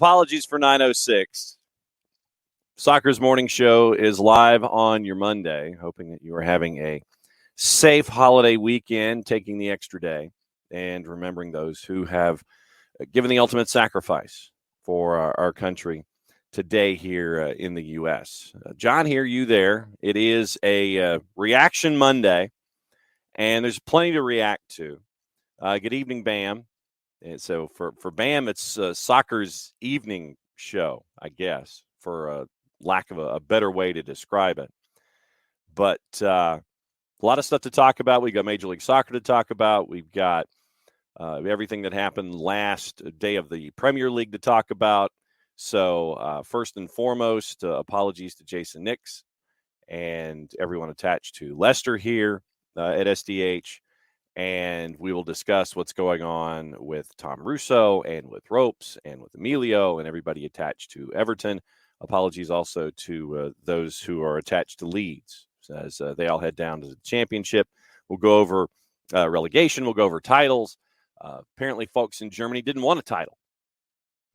Apologies for 9:06. Soccer's morning show is live on your Monday, hoping that you are having a safe holiday weekend, taking the extra day, and remembering those who have given the ultimate sacrifice for our country today here in the U.S. John here, you there. It is a Reaction Monday, and there's plenty to react to. Good evening, Bam. And so for Bam, it's soccer's evening show, I guess, for lack of a better way to describe it. But a lot of stuff to talk about. We've got Major League Soccer to talk about. We've got everything that happened last day of the Premier League to talk about. So first and foremost, apologies to Jason Nix and everyone attached to Leicester here at SDH. And we will discuss what's going on with Tom Russo and with Ropes and with Emilio and everybody attached to Everton. Apologies also to those who are attached to Leeds as they all head down to the championship. We'll go over relegation. We'll go over titles. Apparently, folks in Germany didn't want a title.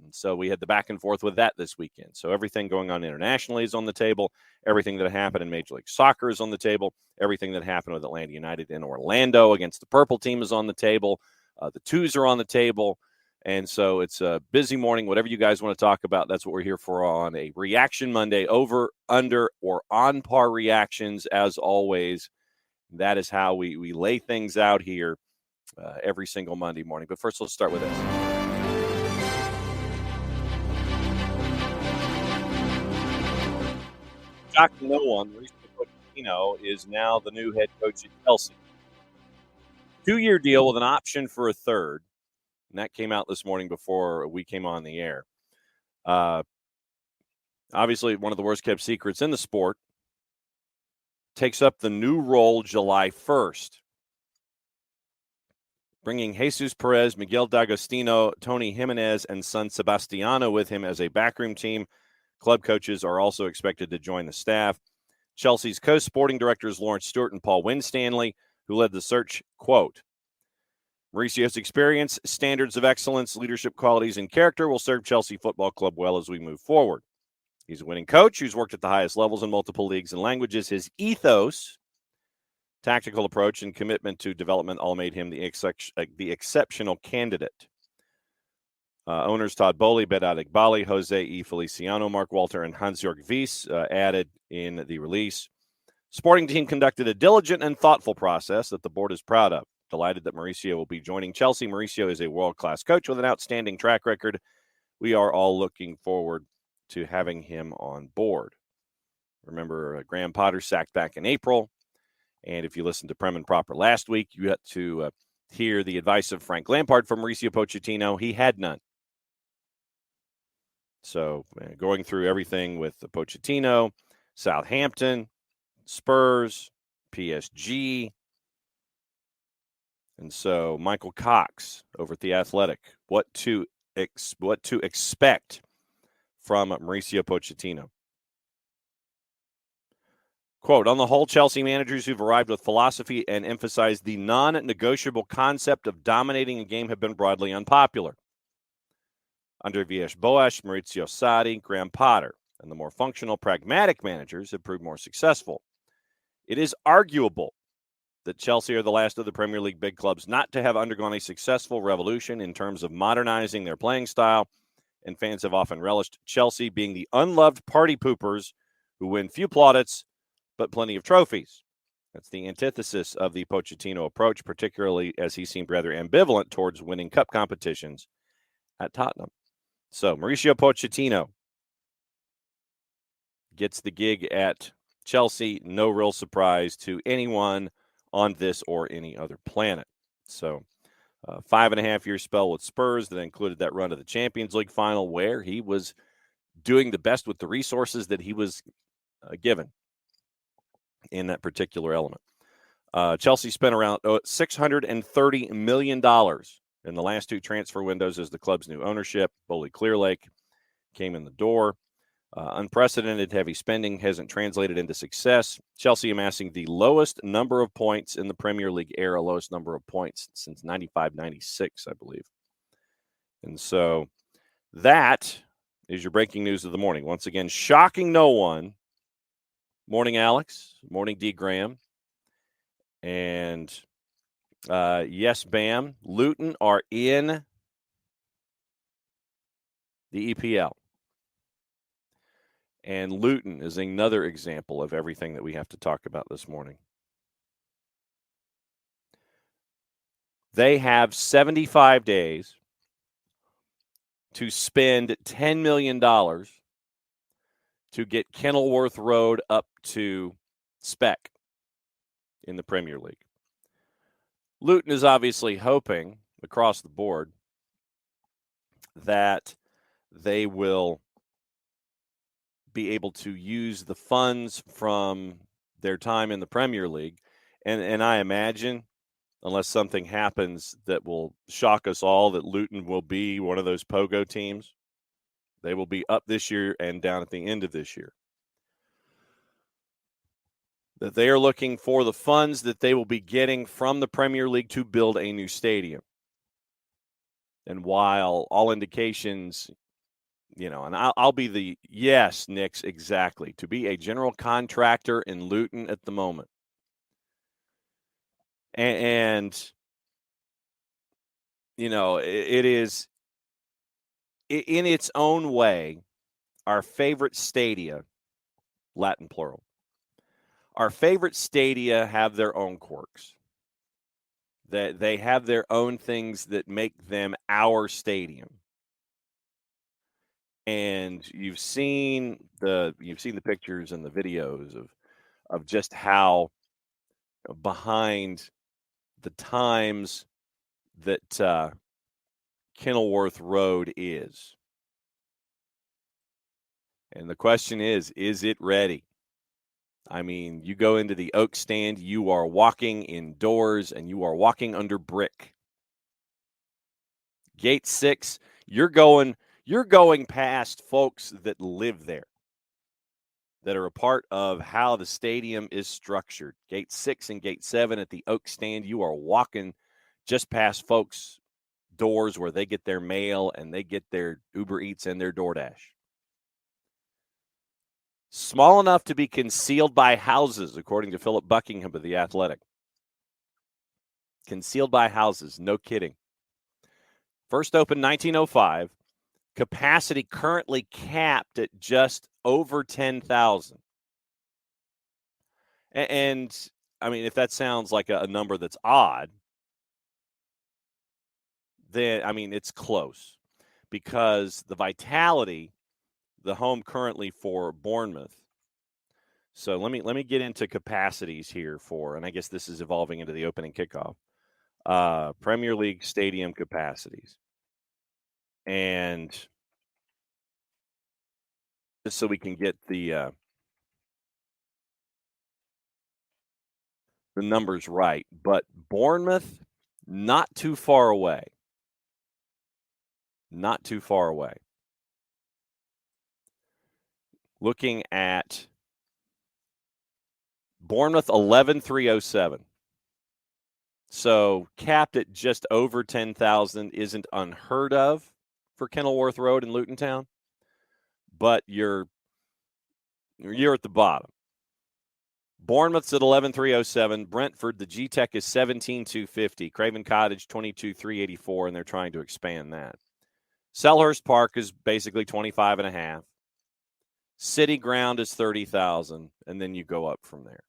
And so we had the back and forth with that this weekend. So everything going on internationally is on the table. Everything that happened in Major League Soccer is on the table. Everything that happened with Atlanta United in Orlando against the Purple Team is on the table. The twos are on the table. And so it's a busy morning. Whatever you guys want to talk about, that's what we're here for on a Reaction Monday. Over, under, or on par reactions, as always. That is how we lay things out here every single Monday morning. But first, let's start with this. Shocking no one, Mauricio Pochettino is now the new head coach at Chelsea. 2-year deal with an option for a third. And that came out this morning before we came on the air. Obviously, one of the worst-kept secrets in the sport. Takes up the new role July 1st. Bringing Jesus Perez, Miguel D'Agostino, Tony Jimenez, and San Sebastiano with him as a backroom team. Club coaches are also expected to join the staff. Chelsea's co-sporting directors Lawrence Stewart and Paul Winstanley, who led the search, quote, Mauricio's experience, standards of excellence, leadership qualities, and character will serve Chelsea Football Club well as we move forward. He's a winning coach who's worked at the highest levels in multiple leagues and languages. His ethos, tactical approach, and commitment to development all made him the exceptional candidate. Owners Todd Bowley, Bedat Iqbali, Jose E. Feliciano, Mark Walter, and Hans-Jörg Wyss added in the release. Sporting team conducted a diligent and thoughtful process that the board is proud of. Delighted that Mauricio will be joining Chelsea. Mauricio is a world-class coach with an outstanding track record. We are all looking forward to having him on board. Remember, Graham Potter sacked back in April. And if you listened to Prem and Proper last week, you got to hear the advice of Frank Lampard from Mauricio Pochettino. He had none. So going through everything with the Pochettino, Southampton, Spurs, PSG. And so Michael Cox over at The Athletic, what to expect from Mauricio Pochettino. Quote, on the whole, Chelsea managers who've arrived with philosophy and emphasized the non-negotiable concept of dominating a game have been broadly unpopular. Under Villas-Boas, Maurizio Sarri, Graham Potter, and the more functional, pragmatic managers have proved more successful. It is arguable that Chelsea are the last of the Premier League big clubs not to have undergone a successful revolution in terms of modernizing their playing style, and fans have often relished Chelsea being the unloved party poopers who win few plaudits but plenty of trophies. That's the antithesis of the Pochettino approach, particularly as he seemed rather ambivalent towards winning cup competitions at Tottenham. So Mauricio Pochettino gets the gig at Chelsea. No real surprise to anyone on this or any other planet. So 5.5-year spell with Spurs that included that run to the Champions League final where he was doing the best with the resources that he was given in that particular element. Chelsea spent around $630 million in the last two transfer windows as the club's new ownership. Bowley Clearlake came in the door. Unprecedented heavy spending hasn't translated into success. Chelsea amassing the lowest number of points in the Premier League era, lowest number of points since 95-96, I believe. And so that is your breaking news of the morning. Once again, shocking no one. Morning, Alex. Morning, D. Graham. And yes, Bam. Luton are in the EPL. And Luton is another example of everything that we have to talk about this morning. They have 75 days to spend $10 million to get Kenilworth Road up to spec in the Premier League. Luton is obviously hoping across the board that they will be able to use the funds from their time in the Premier League. And I imagine, unless something happens that will shock us all, that Luton will be one of those pogo teams. They will be up this year and down at the end of this year. That they are looking for the funds that they will be getting from the Premier League to build a new stadium. And while all indications, and I'll be the yes, Nix, exactly, to be a general contractor in Luton at the moment. And it is, in its own way, our favorite stadia, Latin plural. Our favorite stadia have their own quirks. That they have their own things that make them our stadium. And you've seen the pictures and the videos of just how behind the times that Kenilworth Road is. And the question is it ready? I mean, you go into the Oak Stand, you are walking indoors and you are walking under brick. Gate 6, you're going past folks that live there, that are a part of how the stadium is structured. Gate 6 and Gate 7 at the Oak Stand, you are walking just past folks' doors where they get their mail and they get their Uber Eats and their DoorDash. Small enough to be concealed by houses, according to Philip Buckingham of The Athletic. Concealed by houses, no kidding. First opened 1905. Capacity currently capped at just over 10,000. And, I mean, if that sounds like a number that's odd, then, I mean, it's close. Because the Vitality, the home currently for Bournemouth. So let me get into capacities here and I guess this is evolving into the opening kickoff. Premier League stadium capacities. And just so we can get the numbers right. But Bournemouth, not too far away. Not too far away. Looking at Bournemouth, 11,307. So capped at just over 10,000 isn't unheard of for Kenilworth Road in Luton Town. But you're at the bottom. Bournemouth's at 11,307. Brentford, the G-Tech is 17,250. Craven Cottage, 22,384, and they're trying to expand that. Selhurst Park is basically 25.5. City Ground is 30,000, and then you go up from there.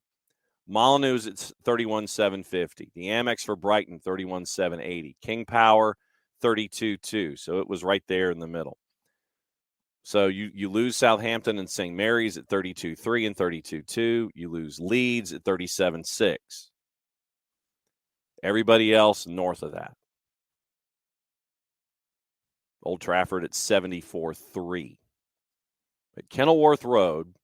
Molyneux's it's 31,750. The Amex for Brighton, 31,780. King Power, 32,2. So it was right there in the middle. So you lose Southampton and St. Mary's at 32.3 and 32.2. You lose Leeds at 37.6. Everybody else north of that. Old Trafford at 74.3. But Kenilworth Road,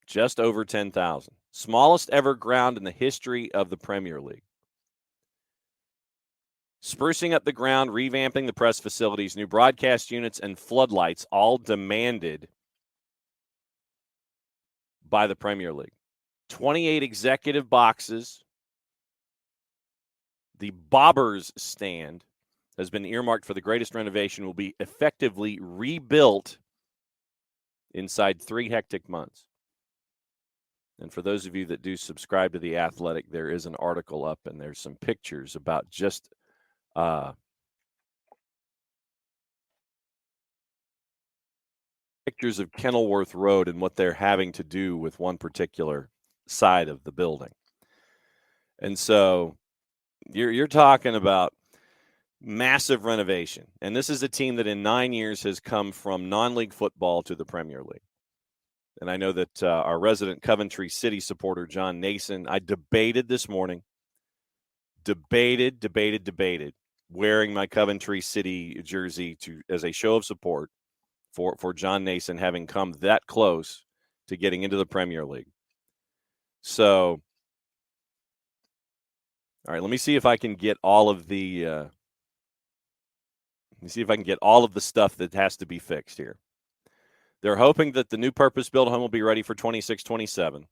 just over 10,000. Smallest ever ground in the history of the Premier League. Sprucing up the ground, revamping the press facilities, new broadcast units, and floodlights, all demanded by the Premier League. 28 executive boxes. The Bobbers stand has been earmarked for the greatest renovation will be effectively rebuilt inside 3 hectic months. And for those of you that do subscribe to The Athletic, there is an article up and there's some pictures about just pictures of Kenilworth Road and what they're having to do with one particular side of the building. And so you're talking about massive renovation. And this is a team that in 9 years has come from non-league football to the Premier League. And I know that our resident Coventry City supporter, John Nason, I debated this morning, debated, wearing my Coventry City jersey as a show of support for John Nason having come that close to getting into the Premier League. So, all right, let me see if I can get all of the stuff that has to be fixed here. They're hoping that the new purpose-built home will be ready for 26-27.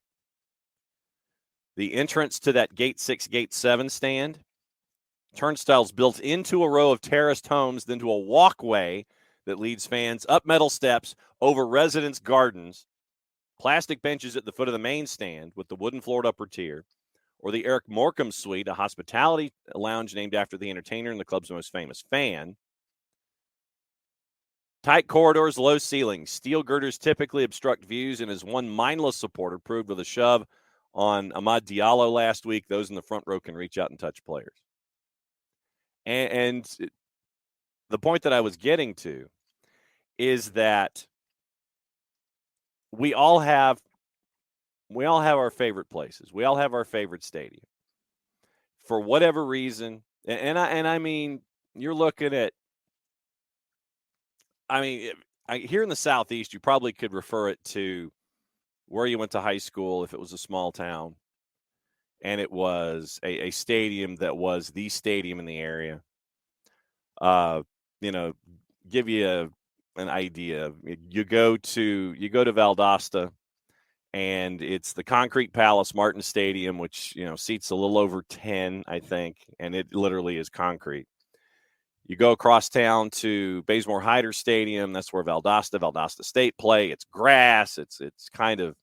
The entrance to that Gate 6, Gate 7 stand, turnstiles built into a row of terraced homes, then to a walkway that leads fans up metal steps over residents' gardens, plastic benches at the foot of the main stand with the wooden floored upper tier, or the Eric Morecambe Suite, a hospitality lounge named after the entertainer and the club's most famous fan. Tight corridors, low ceilings. Steel girders typically obstruct views, and as one mindless supporter proved with a shove on Amad Diallo last week, those in the front row can reach out and touch players. And the point that I was getting to is that we all have our favorite places. We all have our favorite stadium. For whatever reason, and I mean, you're looking at, here in the Southeast, you probably could refer it to where you went to high school if it was a small town, and it was a stadium that was the stadium in the area. Give you an idea. You go to Valdosta, and it's the Concrete Palace Martin Stadium, which seats a little over 10, I think, and it literally is concrete. You go across town to Bazemore Hyder Stadium. That's where Valdosta State play. It's grass. It's kind of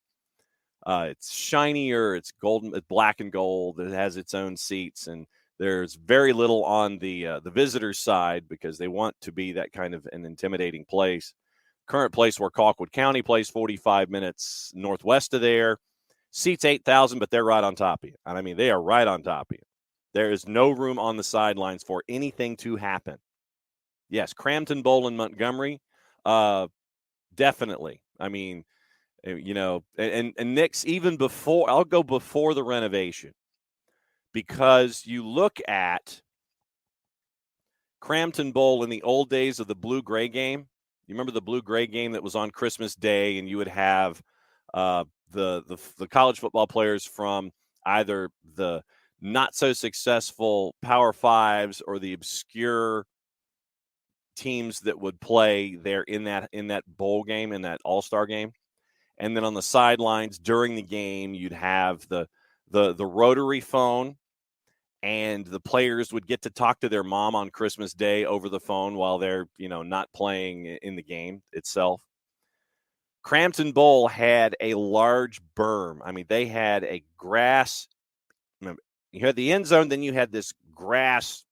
it's shinier. It's golden. It's black and gold. It has its own seats, and there's very little on the visitors' side because they want to be that kind of an intimidating place. Current place where Colquitt County plays, 45 minutes northwest of there. Seats 8,000, but they're right on top of you. And I mean, they are right on top of you. There is no room on the sidelines for anything to happen. Yes, Crampton Bowl in Montgomery, definitely. I mean, and Nick's even before, I'll go before the renovation, because you look at Crampton Bowl in the old days of the blue-gray game. You remember the blue-gray game that was on Christmas Day, and you would have the college football players from either the not-so-successful Power Fives or the obscure teams that would play there in that bowl game, in that all-star game. And then on the sidelines during the game, you'd have the rotary phone, and the players would get to talk to their mom on Christmas Day over the phone while they're, not playing in the game itself. Crampton Bowl had a large berm. I mean, they had a grass. You had the end zone, then you had this grass.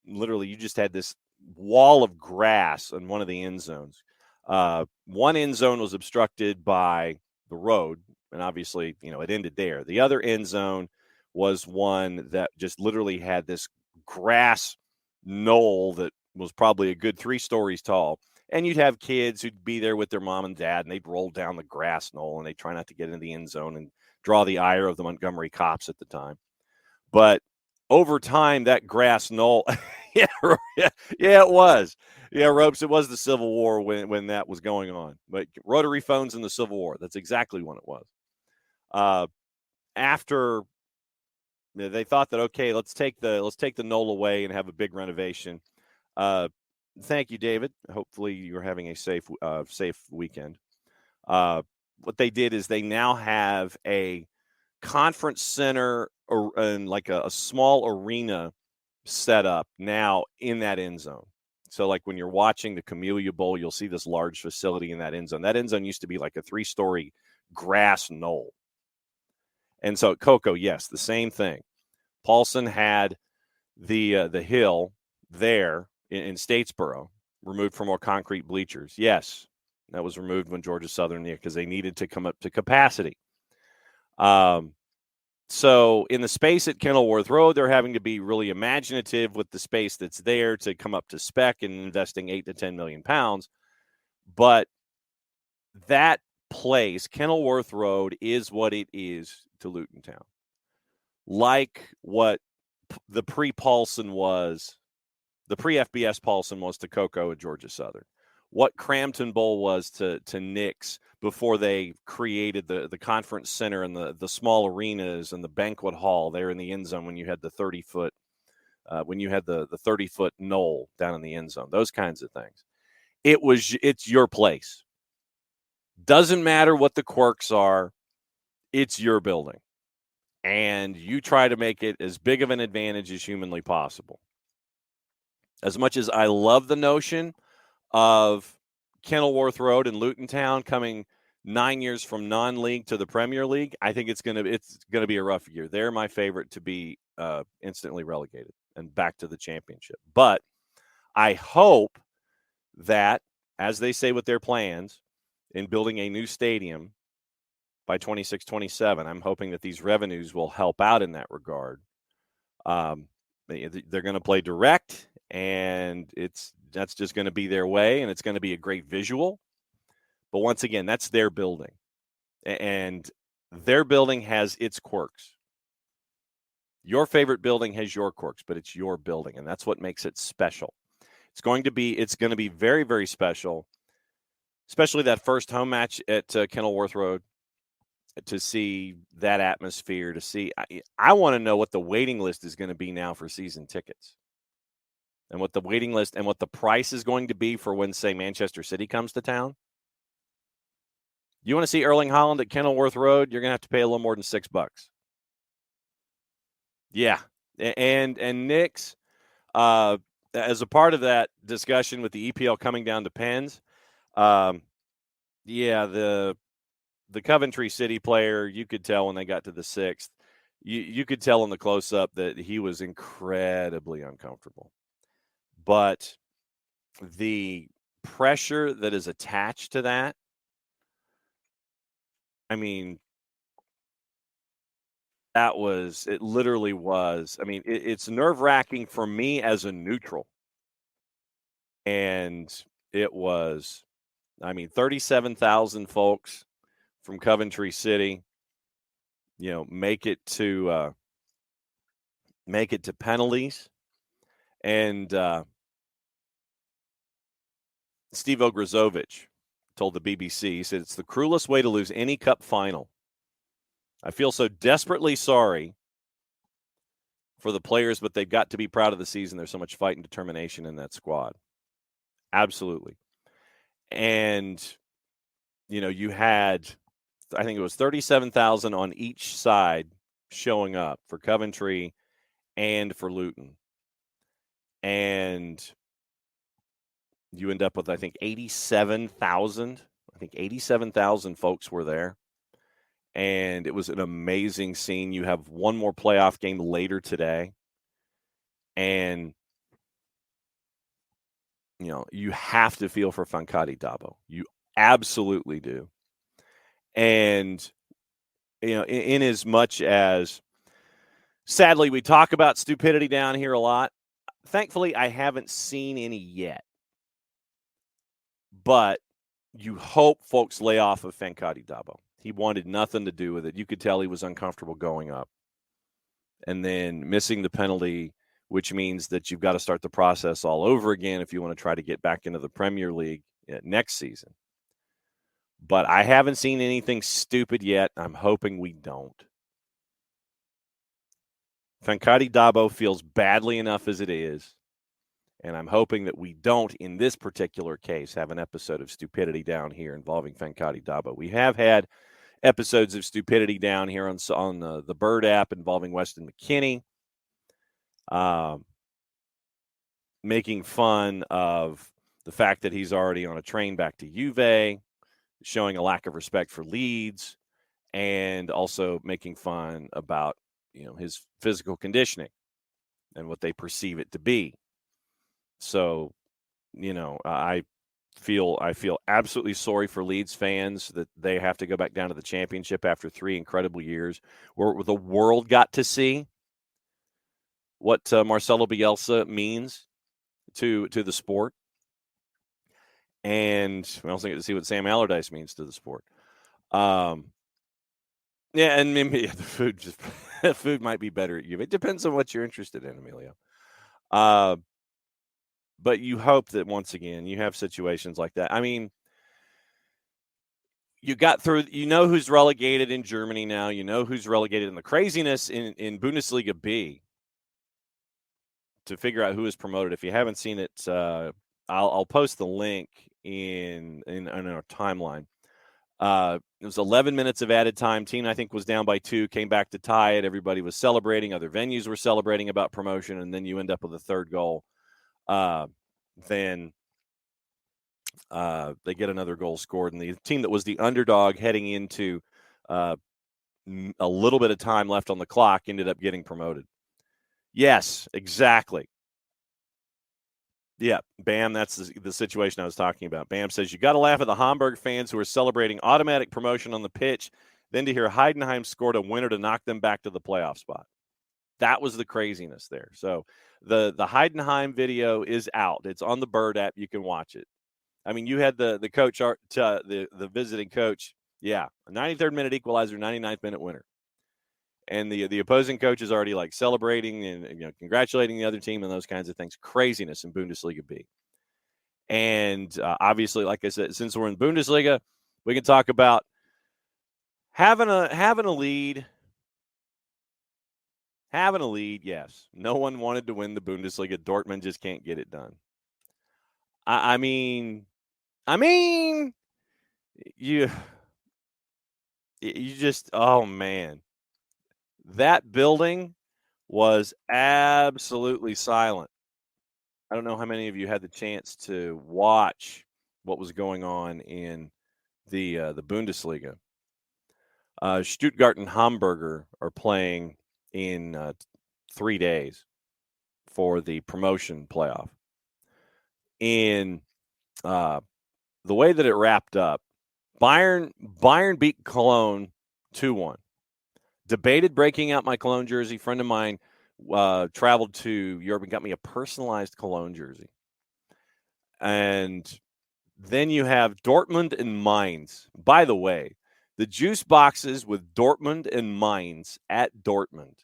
Literally, you just had this wall of grass in one of the end zones. One end zone was obstructed by the road, and obviously, it ended there. The other end zone was one that just literally had this grass knoll that was probably a good 3 stories tall. And you'd have kids who'd be there with their mom and dad, and they'd roll down the grass knoll, and they'd try not to get into the end zone and draw the ire of the Montgomery cops at the time. But over time, that grass knoll, yeah, it was. Yeah, Ropes, it was the Civil War when that was going on. But rotary phones in the Civil War, that's exactly when it was. After they thought that, okay, let's take the knoll away and have a big renovation. Thank you, David. Hopefully you're having a safe weekend. What they did is they now have a conference center and like a small arena set up now in that end zone. So, like when you're watching the Camellia Bowl, you'll see this large facility in that end zone. That end zone used to be like a 3-story grass knoll. And so at Cocoa, yes, the same thing. Paulson had the hill there in Statesboro removed for more concrete bleachers. Yes, that was removed when Georgia Southern, because they needed to come up to capacity. So in the space at Kenilworth Road, they're having to be really imaginative with the space that's there to come up to spec and investing 8 to 10 million pounds. But that place, Kenilworth Road, is what it is to Luton Town. Like what the pre-Paulson was, the pre-FBS Paulson was to Cocoa at Georgia Southern. What Crampton Bowl was to Nix before they created the conference center and the small arenas and the banquet hall there in the end zone when you had the 30-foot when you had the 30-foot knoll down in the end zone, those kinds of things. It's your place. Doesn't matter what the quirks are, it's your building. And you try to make it as big of an advantage as humanly possible. As much as I love the notion of Kenilworth Road and Luton Town coming 9 years from non-league to the Premier League, I think it's gonna be a rough year. They're my favorite to be instantly relegated and back to the championship. But I hope that, as they say with their plans in building a new stadium by 26-27, I'm hoping that these revenues will help out in that regard. They're going to play direct, and that's just going to be their way, and it's going to be a great visual. But once again, that's their building, and their building has its quirks. Your favorite building has your quirks, but it's your building, and that's what makes it special. It's going to be very, very special, especially that first home match at Kenilworth Road, to see that atmosphere, to see. I want to know what the waiting list is going to be now for season tickets, and what the waiting list and what the price is going to be for when, say, Manchester City comes to town. You want to see Erling Haaland at Kenilworth Road, you're going to have to pay a little more than $6. Yeah, and Knicks, as a part of that discussion with the EPL coming down to pens, the Coventry City player, you could tell when they got to the 6th, you could tell in the close-up that he was incredibly uncomfortable. But the pressure that is attached to that, I mean, it literally was. I mean, it's nerve-wracking for me as a neutral. And it was, 37,000 folks from Coventry City, make it to penalties. And Steve Ograzovich told the BBC, he said, "It's the cruelest way to lose any cup final. I feel so desperately sorry for the players, but they've got to be proud of the season. There's so much fight and determination in that squad." Absolutely. And, you had, I think it was 37,000 on each side showing up for Coventry and for Luton. And you end up with, I think, 87,000. I think 87,000 folks were there. And it was an amazing scene. You have one more playoff game later today. And, you have to feel for Fankati Dabo. You absolutely do. And, in as much as, sadly, we talk about stupidity down here a lot, thankfully, I haven't seen any yet. But you hope folks lay off of Fankati Dabo. He wanted nothing to do with it. You could tell he was uncomfortable going up. And then missing the penalty, which means that you've got to start the process all over again if you want to try to get back into the Premier League next season. But I haven't seen anything stupid yet. I'm hoping we don't. Fankati Dabo feels badly enough as it is. And I'm hoping that we don't, in this particular case, have an episode of stupidity down here involving Fankati Dabo. We have had episodes of stupidity down here on the Bird app involving Weston McKinney. making fun of the fact that he's already on a train back to Juve, showing a lack of respect for Leeds, and also making fun about his physical conditioning and what they perceive it to be. So, I feel absolutely sorry for Leeds fans that they have to go back down to the championship after 3 incredible years where the world got to see what Marcelo Bielsa means to the sport. And we also get to see what Sam Allardyce means to the sport. Yeah, and maybe the food might be better at you. It depends on what you're interested in, Emilio. But you hope that once again you have situations like that. I mean, you got through. You know who's relegated in Germany now. You know who's relegated in the craziness in Bundesliga B. To figure out who is promoted, if you haven't seen it, I'll post the link in our timeline. It was 11 minutes of added time. Team, I think, was down by 2, came back to tie it. Everybody was celebrating. Other venues were celebrating about promotion, and then you end up with a third goal. Then they get another goal scored, and the team that was the underdog heading into a little bit of time left on the clock ended up getting promoted. Yes, exactly. Yeah, Bam, that's the situation I was talking about. Bam says, you got to laugh at the Hamburg fans who are celebrating automatic promotion on the pitch, then to hear Heidenheim scored a winner to knock them back to the playoff spot. That was the craziness there. So the Heidenheim video is out. It's on the Bird app. You can watch it. I mean, you had the coach, the visiting coach. Yeah, a 93rd minute equalizer, 99th minute winner. And the opposing coach is already like celebrating and congratulating the other team and those kinds of things. Craziness in Bundesliga B. And obviously, like I said, since we're in Bundesliga, we can talk about having a lead. Having a lead, yes. No one wanted to win the Bundesliga. Dortmund just can't get it done. I mean, you just, oh man, that building was absolutely silent. I don't know how many of you had the chance to watch what was going on in the Bundesliga. Stuttgart and Hamburger are playing in 3 days for the promotion playoff. In the way that it wrapped up, Bayern beat Cologne 2-1. Debated breaking out my Cologne jersey. Friend of mine traveled to Europe and got me a personalized Cologne jersey. And then you have Dortmund and Mainz. By the way, the juice boxes with Dortmund and Mainz at Dortmund.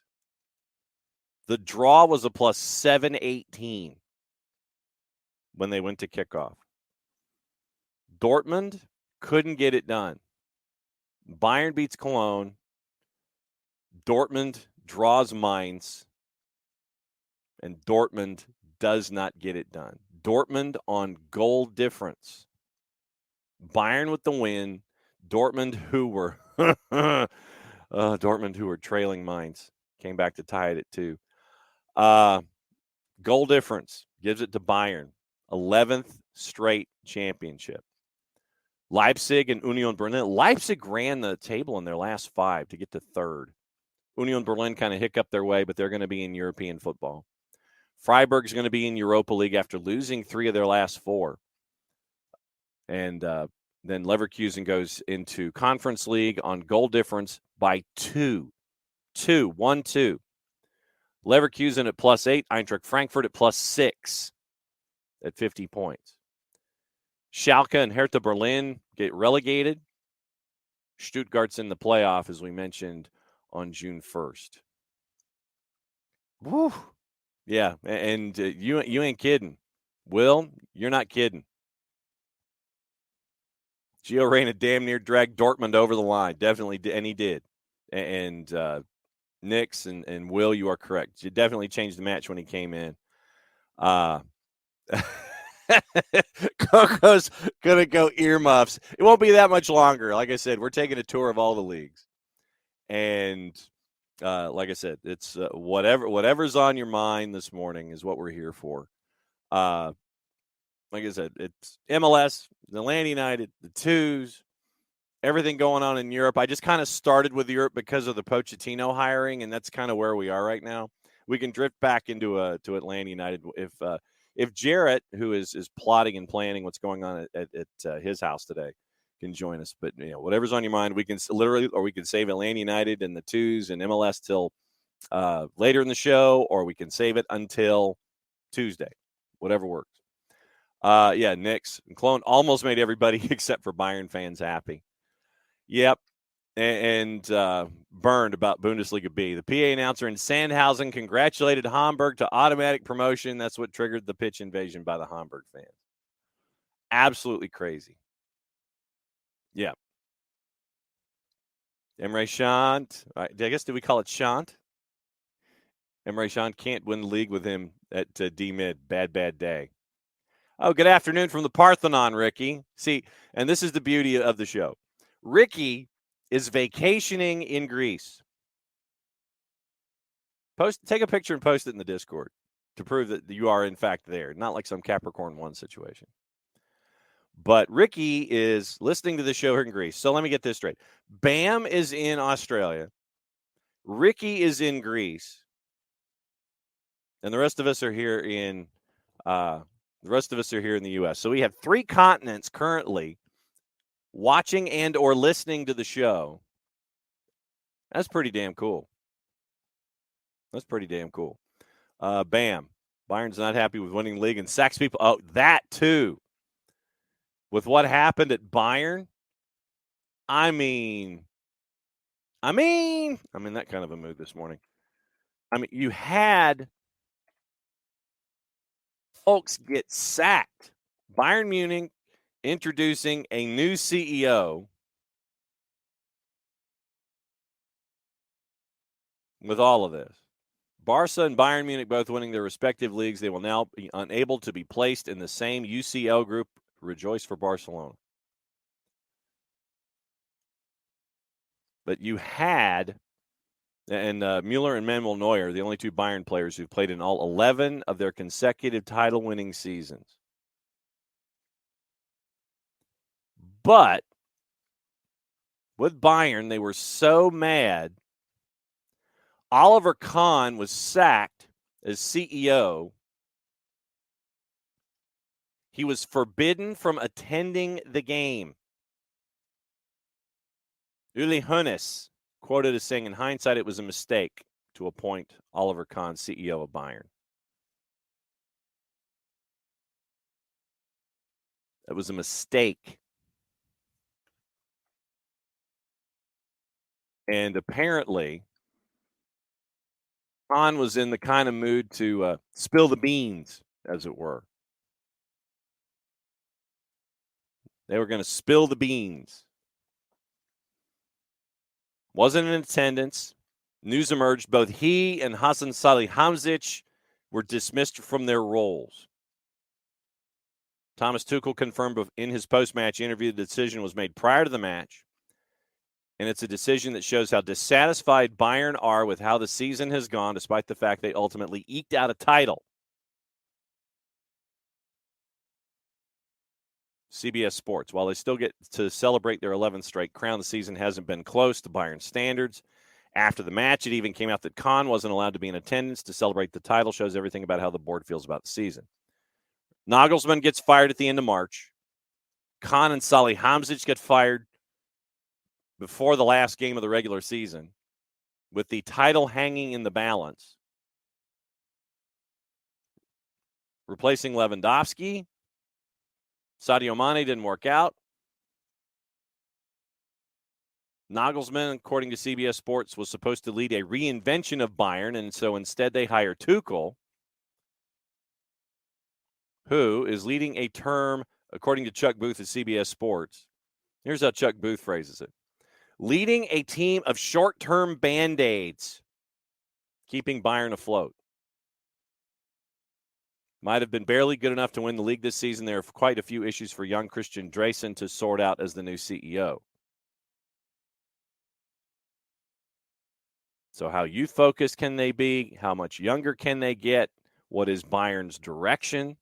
The draw was a plus 718 when they went to kickoff. Dortmund couldn't get it done. Bayern beats Cologne. Dortmund draws Mainz. And Dortmund does not get it done. Dortmund on goal difference. Bayern with the win. Dortmund, who were trailing Mainz, came back to tie it at 2. Goal difference gives it to Bayern. 11th straight championship. Leipzig and Union Berlin. Leipzig ran the table in their last 5 to get to 3rd. Union Berlin kind of hiccuped their way, but they're going to be in European football. Freiburg's going to be in Europa League after losing 3 of their last 4. And then Leverkusen goes into Conference League on goal difference by 2. 1-2. Leverkusen at plus 8. Eintracht Frankfurt at plus 6 at 50 points. Schalke and Hertha Berlin get relegated. Stuttgart's in the playoff, as we mentioned, on June 1st. Woo. Yeah, and you ain't kidding. Will, you're not kidding. Gio Reyna damn near dragged Dortmund over the line. Definitely, and he did. And Nix and Will, you are correct. You definitely changed the match when he came in. Coco's going to go earmuffs. It won't be that much longer. Like I said, we're taking a tour of all the leagues. And like I said, it's whatever's on your mind this morning is what we're here for. Like I said, it's MLS, Atlanta United, the Twos, everything going on in Europe. I just kind of started with Europe because of the Pochettino hiring, and that's kind of where we are right now. We can drift back into to Atlanta United if Jarrett, who is plotting and planning what's going on at his house today, can join us. But whatever's on your mind, we can literally, or we can save Atlanta United and the Twos and MLS till later in the show, or we can save it until Tuesday, whatever works. Yeah, Knicks and Clone almost made everybody except for Bayern fans happy. Yep. And burned about Bundesliga B. The PA announcer in Sandhausen congratulated Hamburg to automatic promotion. That's what triggered the pitch invasion by the Hamburg fans. Absolutely crazy. Yeah. Emre Shant. I guess, did we call it Shant? Emre Shant can't win the league with him at D-mid. Bad day. Oh, good afternoon from the Parthenon, Ricky. See, and this is the beauty of the show. Ricky is vacationing in Greece. Take a picture and post it in the Discord to prove that you are in fact there, not like some Capricorn 1 situation. But Ricky is listening to the show here in Greece. So let me get this straight. Bam is in Australia. Ricky is in Greece. And the rest of us are here in the U.S. So we have 3 continents currently watching and or listening to the show. That's pretty damn cool. Bam. Bayern's not happy with winning the league and sacks people. Oh, that too. With what happened at Bayern, I mean, that kind of a mood this morning. I mean, you had folks get sacked. Bayern Munich introducing a new CEO with all of this. Barca and Bayern Munich both winning their respective leagues. They will now be unable to be placed in the same UCL group. Rejoice for Barcelona. But you had, and Mueller and Manuel Neuer, the only 2 Bayern players who've played in all 11 of their consecutive title-winning seasons. But with Bayern, they were so mad. Oliver Kahn was sacked as CEO. He was forbidden from attending the game. Uli Hoeneß quoted as saying, in hindsight, it was a mistake to appoint Oliver Kahn CEO of Bayern. It was a mistake. And apparently, Kahn was in the kind of mood to spill the beans, as it were. They were going to spill the beans. Wasn't in attendance. News emerged both he and Hasan Salihamidzic were dismissed from their roles. Thomas Tuchel confirmed in his post-match interview the decision was made prior to the match, and it's a decision that shows how dissatisfied Bayern are with how the season has gone, despite the fact they ultimately eked out a title. CBS Sports. While they still get to celebrate their 11th straight crown, the season hasn't been close to Bayern standards. After the match, it even came out that Kahn wasn't allowed to be in attendance to celebrate the title. Shows everything about how the board feels about the season. Nagelsmann gets fired at the end of March. Kahn and Salihamidzic get fired before the last game of the regular season, with the title hanging in the balance. Replacing Lewandowski. Sadio Mane didn't work out. Nagelsmann, according to CBS Sports, was supposed to lead a reinvention of Bayern, and so instead they hire Tuchel, who is leading a term, according to Chuck Booth at CBS Sports. Here's how Chuck Booth phrases it. Leading a team of short-term Band-Aids, keeping Bayern afloat. Might have been barely good enough to win the league this season. There are quite a few issues for young Christian Dreesen to sort out as the new CEO. So how youth-focused can they be? How much younger can they get? What is Bayern's direction?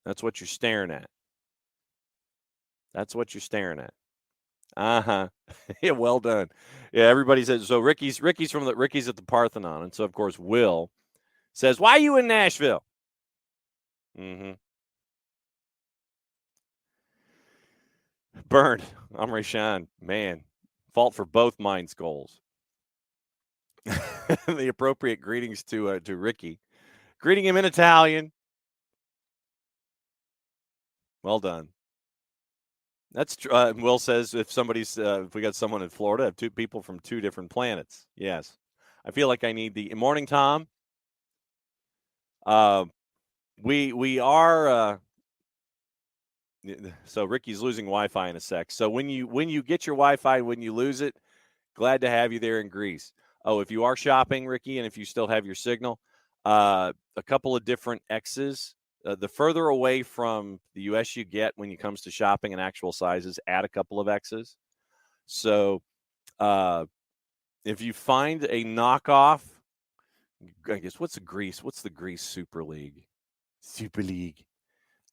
That's what you're staring at. That's what you're staring at. Uh-huh. Yeah, well done. Yeah, everybody says so. Ricky's at the Parthenon, and so of course Will says, "Why are you in Nashville?" Mm-hmm. Burned. I'm Rayshawn. Man, fault for both minds goals. The appropriate greetings to Ricky. Greeting him in Italian. Well done. That's true. Will says if we got someone in Florida, I have two people from two different planets. Yes, I feel like I need the morning, Tom. Uh, we are. So Ricky's losing Wi-Fi in a sec. So when you get your Wi-Fi, when you lose it, glad to have you there in Greece. Oh, if you are shopping, Ricky, and if you still have your signal, a couple of different X's. The further away from the U.S. you get when it comes to shopping and actual sizes, add a couple of X's. So uh, if you find a knockoff, I guess what's the Greece Super League? Super League.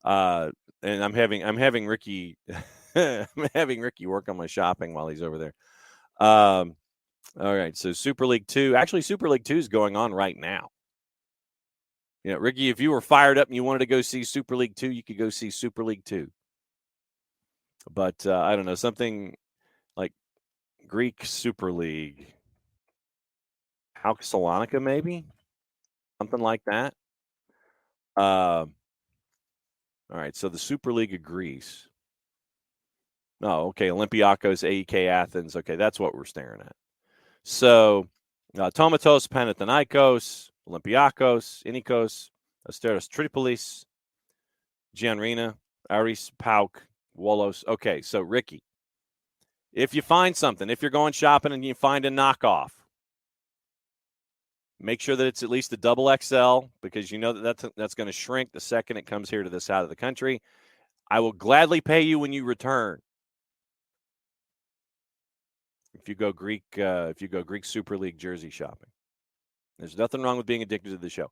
And I'm having Ricky I'm having Ricky work on my shopping while he's over there. All right, so Super League 2. Actually, Super League 2 is going on right now. Yeah, Ricky, if you were fired up and you wanted to go see Super League 2, you could go see Super League 2. But I don't know, something like Greek Super League. Halk Salonika, maybe? Something like that. All right, so the Super League of Greece. Oh, okay, Olympiakos, AEK Athens. Okay, that's what we're staring at. So, Tomatos, Panathinaikos, Olympiakos, Inikos, Asteros Tripolis, Gianrina, Aris, Pauk, Wolos. Okay, so Ricky, if you find something, if you're going shopping and you find a knockoff, make sure that it's at least a double XL because you know that's going to shrink the second it comes here to this side of the country. I will gladly pay you when you return. If you go Greek Super League jersey shopping, there's nothing wrong with being addicted to the show.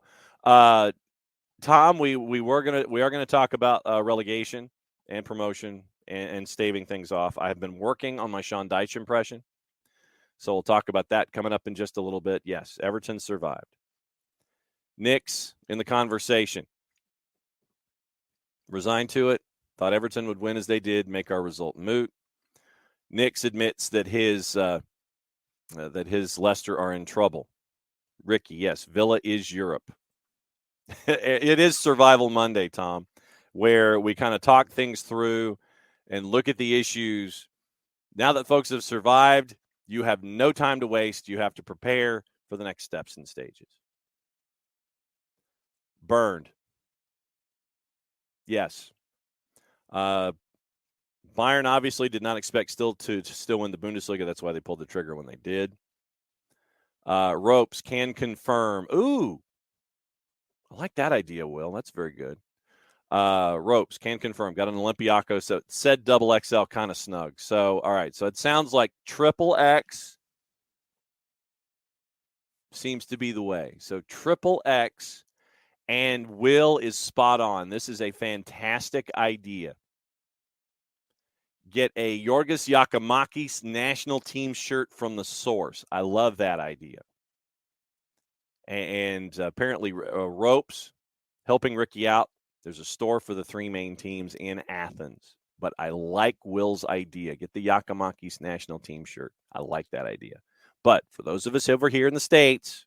Tom, we are gonna talk about relegation and promotion and staving things off. I have been working on my Sean Dyche impression, so we'll talk about that coming up in just a little bit. Yes, Everton survived. Knicks in the conversation. Resigned to it. Thought Everton would win as they did, make our result moot. Knicks admits that his Leicester are in trouble. Ricky, yes, Villa is Europe. It is Survival Monday, Tom, where we kind of talk things through and look at the issues. Now that folks have survived, you have no time to waste. You have to prepare for the next steps and stages. Burned. Yes. Bayern obviously did not expect to still win the Bundesliga. That's why they pulled the trigger when they did. Ropes can confirm. Ooh, I like that idea, Will. That's very good. Ropes can confirm. Got an Olympiacos. So said double XL kind of snug. So, all right. So it sounds like triple X seems to be the way. So triple X and Will is spot on. This is a fantastic idea. Get a Yorgos Yakimakis national team shirt from the source. I love that idea. And apparently Ropes helping Ricky out. There's a store for the three main teams in Athens. But I like Will's idea. Get the Yakimakis national team shirt. I like that idea. But for those of us over here in the States,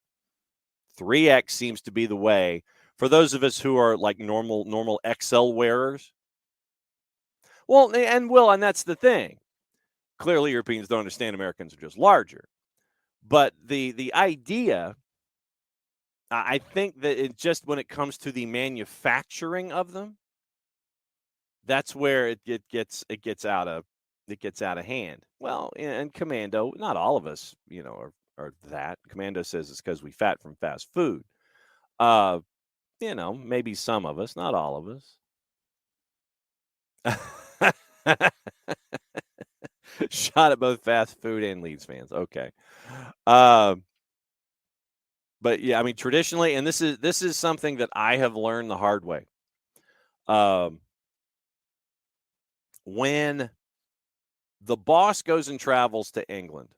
3X seems to be the way. For those of us who are like normal XL wearers, well, and that's the thing. Clearly, Europeans don't understand Americans are just larger. But the idea, I think that it just when it comes to the manufacturing of them, that's where it gets out of hand. Well, and Commando, not all of us, are that. Commando says it's because we fat from fast food. Maybe some of us, not all of us. Shot at both fast food and Leeds fans. Okay. But yeah, I mean, traditionally, and this is something that I have learned the hard way. When the boss goes and travels to England,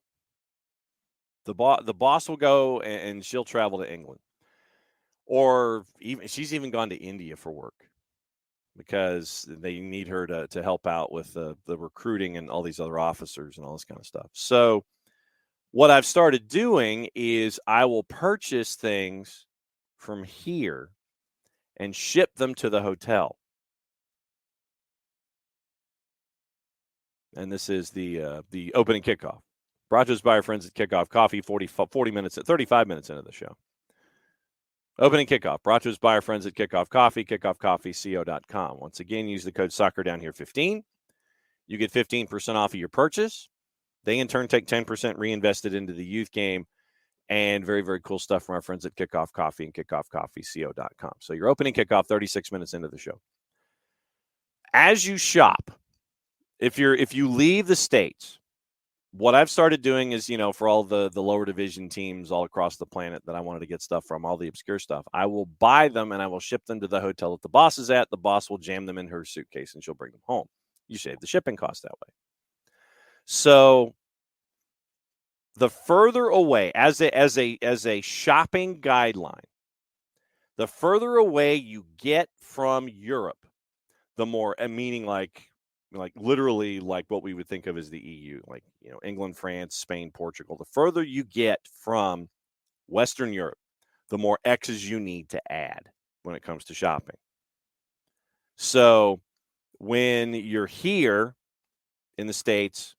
the boss will go and she'll travel to England, or even she's even gone to India for work because they need her to help out with the recruiting and all these other officers and all this kind of stuff. So what I've started doing is I will purchase things from here and ship them to the hotel. And this is the opening kickoff. Brought to us by our friends at Kickoff Coffee, 40 minutes, 35 minutes into the show. Opening kickoff, brought to us by our friends at Kickoff Coffee, kickoffcoffeeco.com. Once again, use the code SoccerDownHere15. You get 15% off of your purchase. They, in turn, take 10% reinvested into the youth game, and very, very cool stuff from our friends at Kickoff Coffee and kickoffcoffeeco.com. So your opening kickoff, 36 minutes into the show. As you shop, if you leave the States, what I've started doing is, for all the lower division teams all across the planet that I wanted to get stuff from, all the obscure stuff, I will buy them and I will ship them to the hotel that the boss is at. The boss will jam them in her suitcase and she'll bring them home. You save the shipping cost that way. So the further away, as a shopping guideline, the further away you get from Europe, the more, meaning like literally like what we would think of as the EU, like, England, France, Spain, Portugal. The further you get from Western Europe, the more X's you need to add when it comes to shopping. So when you're here in the States,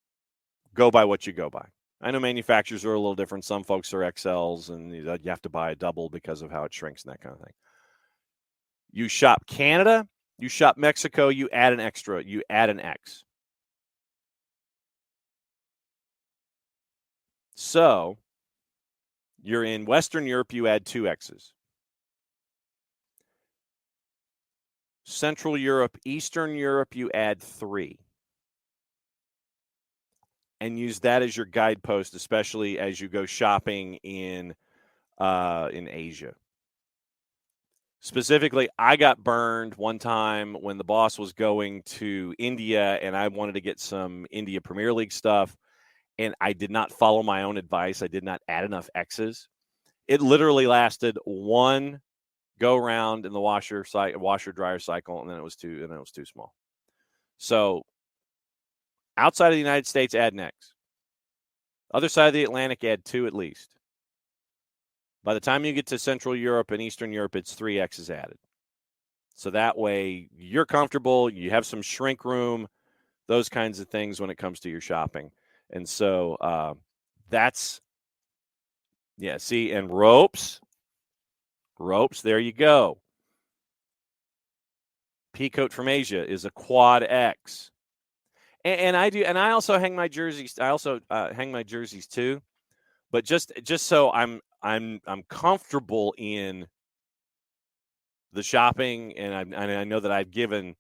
go by what you go by. I know manufacturers are a little different. Some folks are XLs and you have to buy a double because of how it shrinks and that kind of thing. You shop Canada, you shop Mexico, you add an extra, you add an X. So you're in Western Europe, you add 2 X's. Central Europe, Eastern Europe, you add 3. And use that as your guidepost, especially as you go shopping in Asia. Specifically, I got burned one time when the boss was going to India and I wanted to get some India Premier League stuff, and I did not follow my own advice. I did not add enough X's. It literally lasted one go round in the washer dryer cycle, and then it was too small. So outside of the United States, add an X. Other side of the Atlantic, add 2 at least. By the time you get to Central Europe and Eastern Europe, it's 3 X's added. So that way you're comfortable, you have some shrink room, those kinds of things when it comes to your shopping. And so that's, see, and ropes, there you go. Peacoat from Asia is a quad X. And I also hang my jerseys. I also hang my jerseys too, but just so I'm comfortable in the shopping, and I know that I've given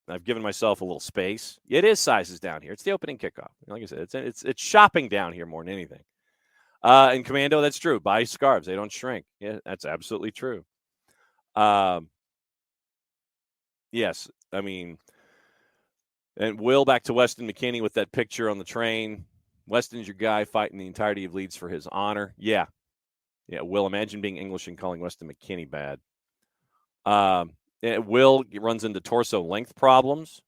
myself a little space. It is sizes down here. It's the opening kickoff. Like I said, it's shopping down here more than anything. And Commando, that's true. Buy scarves; they don't shrink. Yeah, that's absolutely true. Yes, I mean. And Will, back to Weston McKinney with that picture on the train. Weston's your guy fighting the entirety of Leeds for his honor. Yeah. Will, imagine being English and calling Weston McKinney bad. Will runs into torso length problems.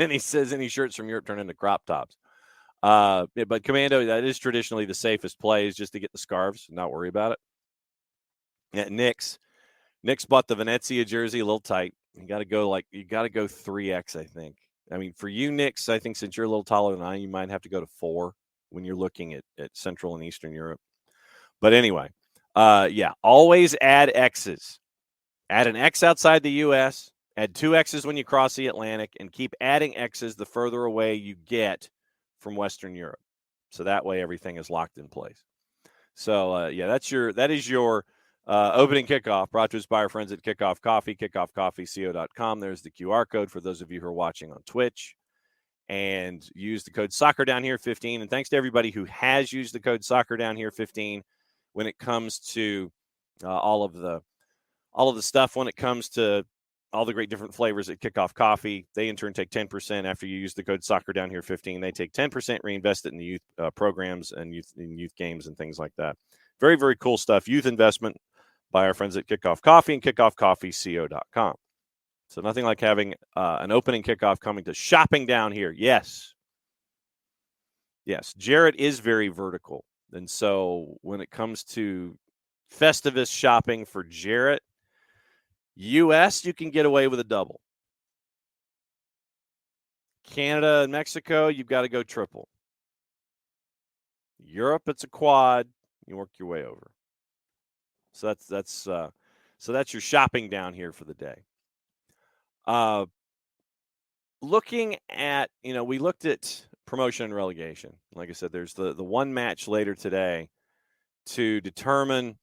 And he says any shirts from Europe turn into crop tops. But Commando, that is traditionally the safest play, is just to get the scarves and not worry about it. Yeah, Nick's bought the Venezia jersey a little tight. You got to go 3X, I think. I mean, for you, Knicks, I think since you're a little taller than I, you might have to go to 4 when you're looking at Central and Eastern Europe. But anyway, always add X's. Add an X outside the U.S., add 2 X's when you cross the Atlantic, and keep adding X's the further away you get from Western Europe. So that way everything is locked in place. So, that is your opening kickoff, brought to us by our friends at Kickoff Coffee, kickoffcoffeeco.com. There's the QR code for those of you who are watching on Twitch. And use the code SoccerDownHere15. And thanks to everybody who has used the code SoccerDownHere15 when it comes to all of the all of the stuff when it comes to all the great different flavors at Kickoff Coffee. They in turn take 10% after you use the code Soccer Down Here 15. They take 10%, reinvest it in the youth programs and youth games and things like that. Very, very cool stuff. Youth investment by our friends at Kickoff Coffee and kickoffcoffeeco.com. So nothing like having an opening kickoff coming to shopping down here. Yes. Yes. Jarrett is very vertical. And so when it comes to Festivus shopping for Jarrett, U.S., you can get away with a double. Canada and Mexico, you've got to go triple. Europe, it's a quad. You work your way over. So that's your shopping down here for the day. Looking at, we looked at promotion and relegation. Like I said, there's the one match later today to determine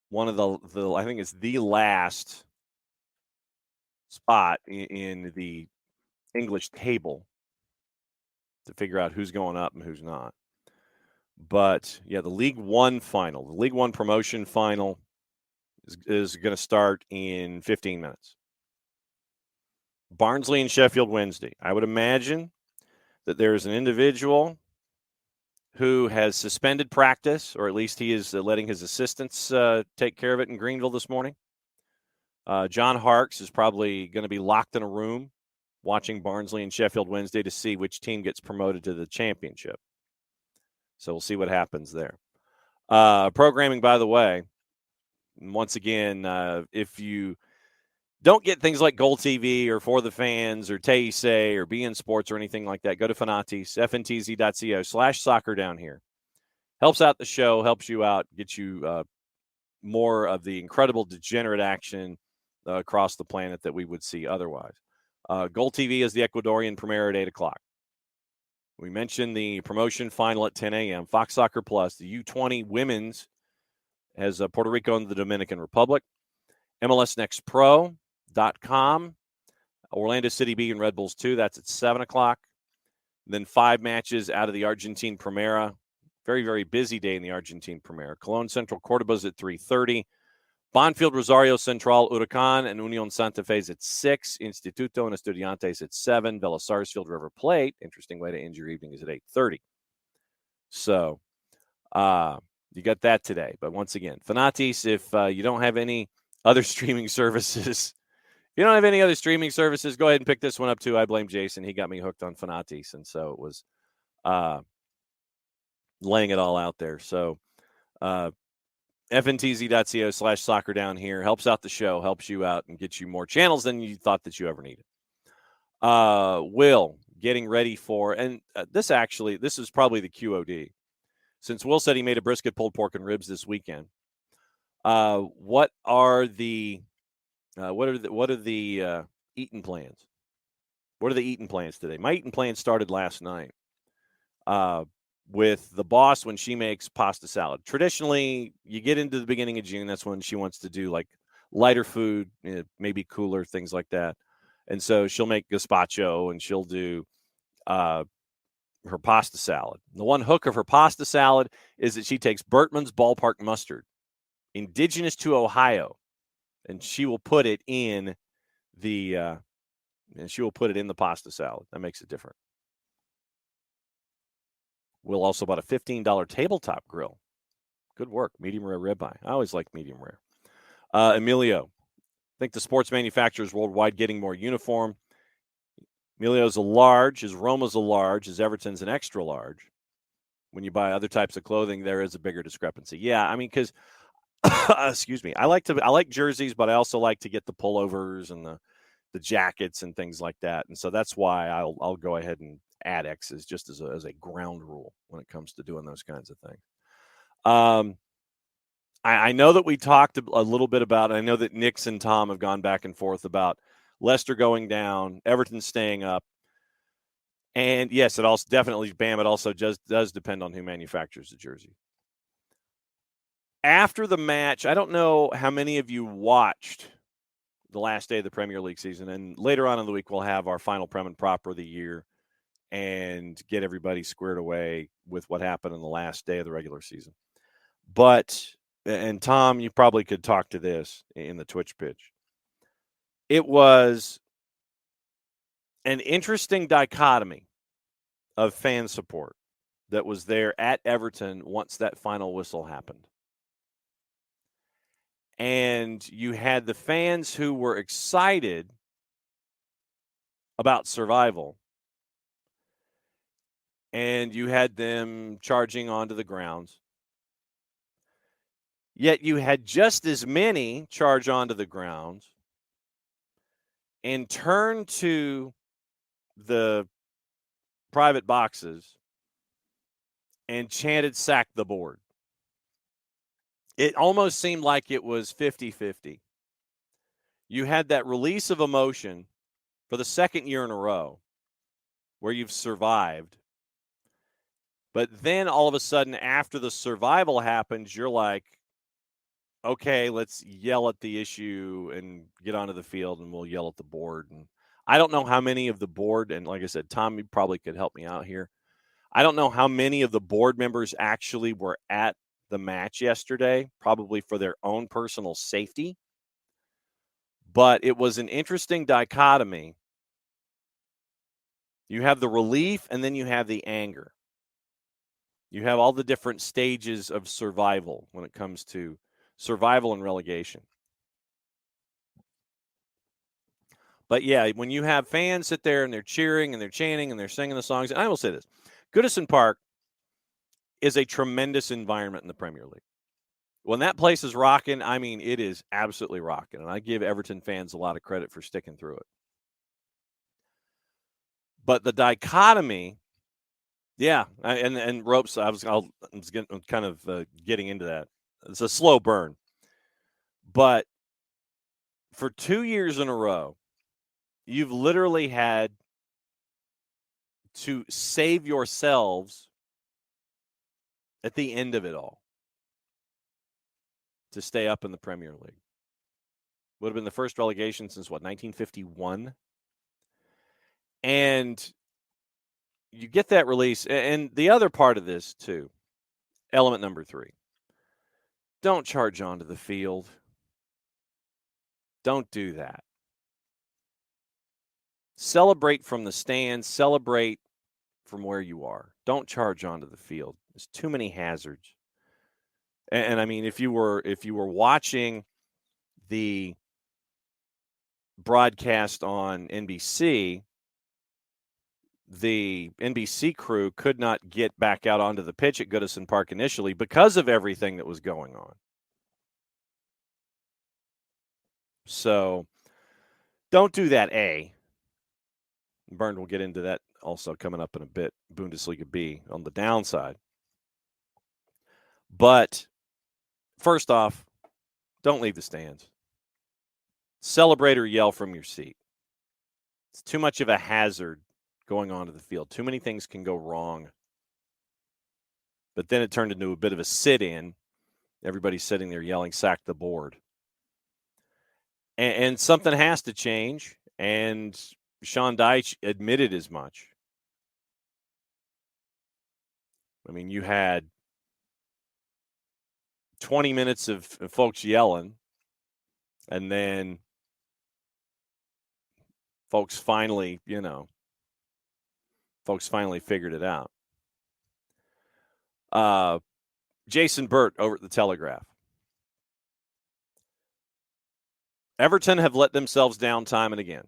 one of the I think it's the last spot in the English table to figure out who's going up and who's not. But yeah, the League One final, the League One promotion final is going to start in 15 minutes. Barnsley and Sheffield Wednesday. I would imagine that there's an individual who has suspended practice, or at least he is letting his assistants take care of it in Greenville this morning. John Harkes is probably going to be locked in a room watching Barnsley and Sheffield Wednesday to see which team gets promoted to the championship. So we'll see what happens there. Programming, by the way, once again, if you don't get things like Goal TV or For the Fans or Teisei or BN Sports or anything like that, go to Fanatis, fntz.co/soccer down here. Helps out the show, helps you out, gets you more of the incredible degenerate action across the planet that we would see otherwise. Goal TV is the Ecuadorian premiere at 8 o'clock. We mentioned the promotion final at 10 a.m. Fox Soccer Plus, the U20 women's has Puerto Rico and the Dominican Republic. MLSNextPro.com, Orlando City B and Red Bulls 2. That's at 7 o'clock. Then 5 matches out of the Argentine Primera. Very, very busy day in the Argentine Primera. Colón Central Cordoba's at 3:30. Bonfield, Rosario Central, Huracan, and Union Santa Fe is at 6. Instituto and Estudiantes at 7. Villa Sarsfield, River Plate. Interesting way to end your evening is at 8:30. So you got that today. But once again, Fanatis, if you don't have any other streaming services, go ahead and pick this one up too. I blame Jason. He got me hooked on Fanatis, and so it was laying it all out there. So fntz.co/soccer down here helps out the show, helps you out, and gets you more channels than you thought that you ever needed. Will, getting ready for, and this is probably the QOD. Since Will said he made a brisket, pulled pork, and ribs this weekend, what are the eating plans? What are the eating plans today? My eating plan started last night with the boss when she makes pasta salad. Traditionally, you get into the beginning of June, that's when she wants to do like lighter food, maybe cooler, things like that. And so she'll make gazpacho and she'll do her pasta salad. The one hook of her pasta salad is that she takes Bertman's Ballpark mustard, indigenous to Ohio, and she will put it in the pasta salad. That makes it different. Will also bought a $15 tabletop grill. Good work. Medium rare ribeye. I always like medium rare. Emilio, I think the sports manufacturers worldwide getting more uniform. Emilio's a large. His Roma's a large. His Everton's an extra large. When you buy other types of clothing, there is a bigger discrepancy. Yeah, I mean, because excuse me, I like jerseys, but I also like to get the pullovers and the jackets and things like that. And so that's why I'll go ahead and add X's just as a ground rule when it comes to doing those kinds of things. I know that we talked a little bit about it. I know that Nix and Tom have gone back and forth about Leicester going down, Everton staying up. And yes, it also definitely, Bam, it also just does depend on who manufactures the jersey. After the match, I don't know how many of you watched the last day of the Premier League season. And later on in the week, we'll have our final Prem and Proper of the year and get everybody squared away with what happened in the last day of the regular season. But and Tom, you probably could talk to this in the Twitch pitch. It was an interesting dichotomy of fan support that was there at Everton once that final whistle happened. And you had the fans who were excited about survival, and you had them charging onto the grounds. Yet you had just as many charge onto the grounds and turn to the private boxes and chanted "sack the board." It almost seemed like it was 50-50. You had that release of emotion for the second year in a row where you've survived. But then all of a sudden, after the survival happens, you're like, okay, let's yell at the issue and get onto the field, and we'll yell at the board. And I don't know how many of the board, and like I said, Tom, you probably could help me out here. I don't know how many of the board members actually were at the match yesterday, probably for their own personal safety. But it was an interesting dichotomy. You have the relief, and then you have the anger. You have all the different stages of survival when it comes to survival and relegation. But yeah, when you have fans sit there and they're cheering and they're chanting and they're singing the songs, and I will say this, Goodison Park is a tremendous environment in the Premier League. When that place is rocking, I mean, it is absolutely rocking. And I give Everton fans a lot of credit for sticking through it. But the dichotomy, yeah, and ropes, I was getting, kind of getting into that. It's a slow burn. But for 2 years in a row, you've literally had to save yourselves at the end of it all to stay up in the Premier League. Would have been the first relegation since, 1951? And you get that release. And the other part of this, too, element number 3, don't charge onto the field. Don't do that. Celebrate from the stands. Celebrate from where you are. Don't charge onto the field. There's too many hazards. And I mean, if you were watching the broadcast on NBC, the NBC crew could not get back out onto the pitch at Goodison Park initially because of everything that was going on. So don't do that, A. Bernd will get into that also coming up in a bit, Bundesliga B on the downside. But first off, don't leave the stands. Celebrate or yell from your seat. It's too much of a hazard going onto the field. Too many things can go wrong. But then it turned into a bit of a sit-in. Everybody's sitting there yelling, "Sack the board." And something has to change, and Sean Dyche admitted as much. I mean, you had 20 minutes of folks yelling, and then folks finally figured it out. Jason Burt over at the Telegraph. Everton have let themselves down time and again.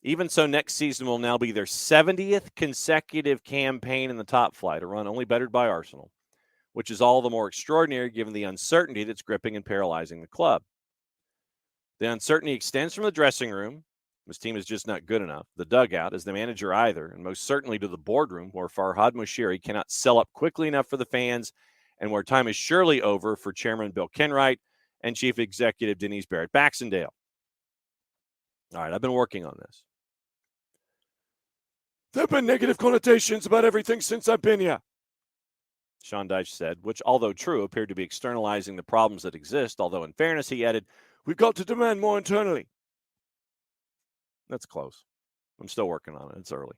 Even so, next season will now be their 70th consecutive campaign in the top flight, a run only bettered by Arsenal, which is all the more extraordinary given the uncertainty that's gripping and paralyzing the club. The uncertainty extends from the dressing room. This team is just not good enough. The dugout, as the manager either, and most certainly to the boardroom, where Farhad Moshiri cannot sell up quickly enough for the fans, and where time is surely over for Chairman Bill Kenwright and Chief Executive Denise Barrett-Baxendale. All right, I've been working on this. There have been negative connotations about everything since I've been here, Sean Dyche said, which, although true, appeared to be externalizing the problems that exist, although in fairness, he added, "We've got to demand more internally." That's close. I'm still working on it. It's early.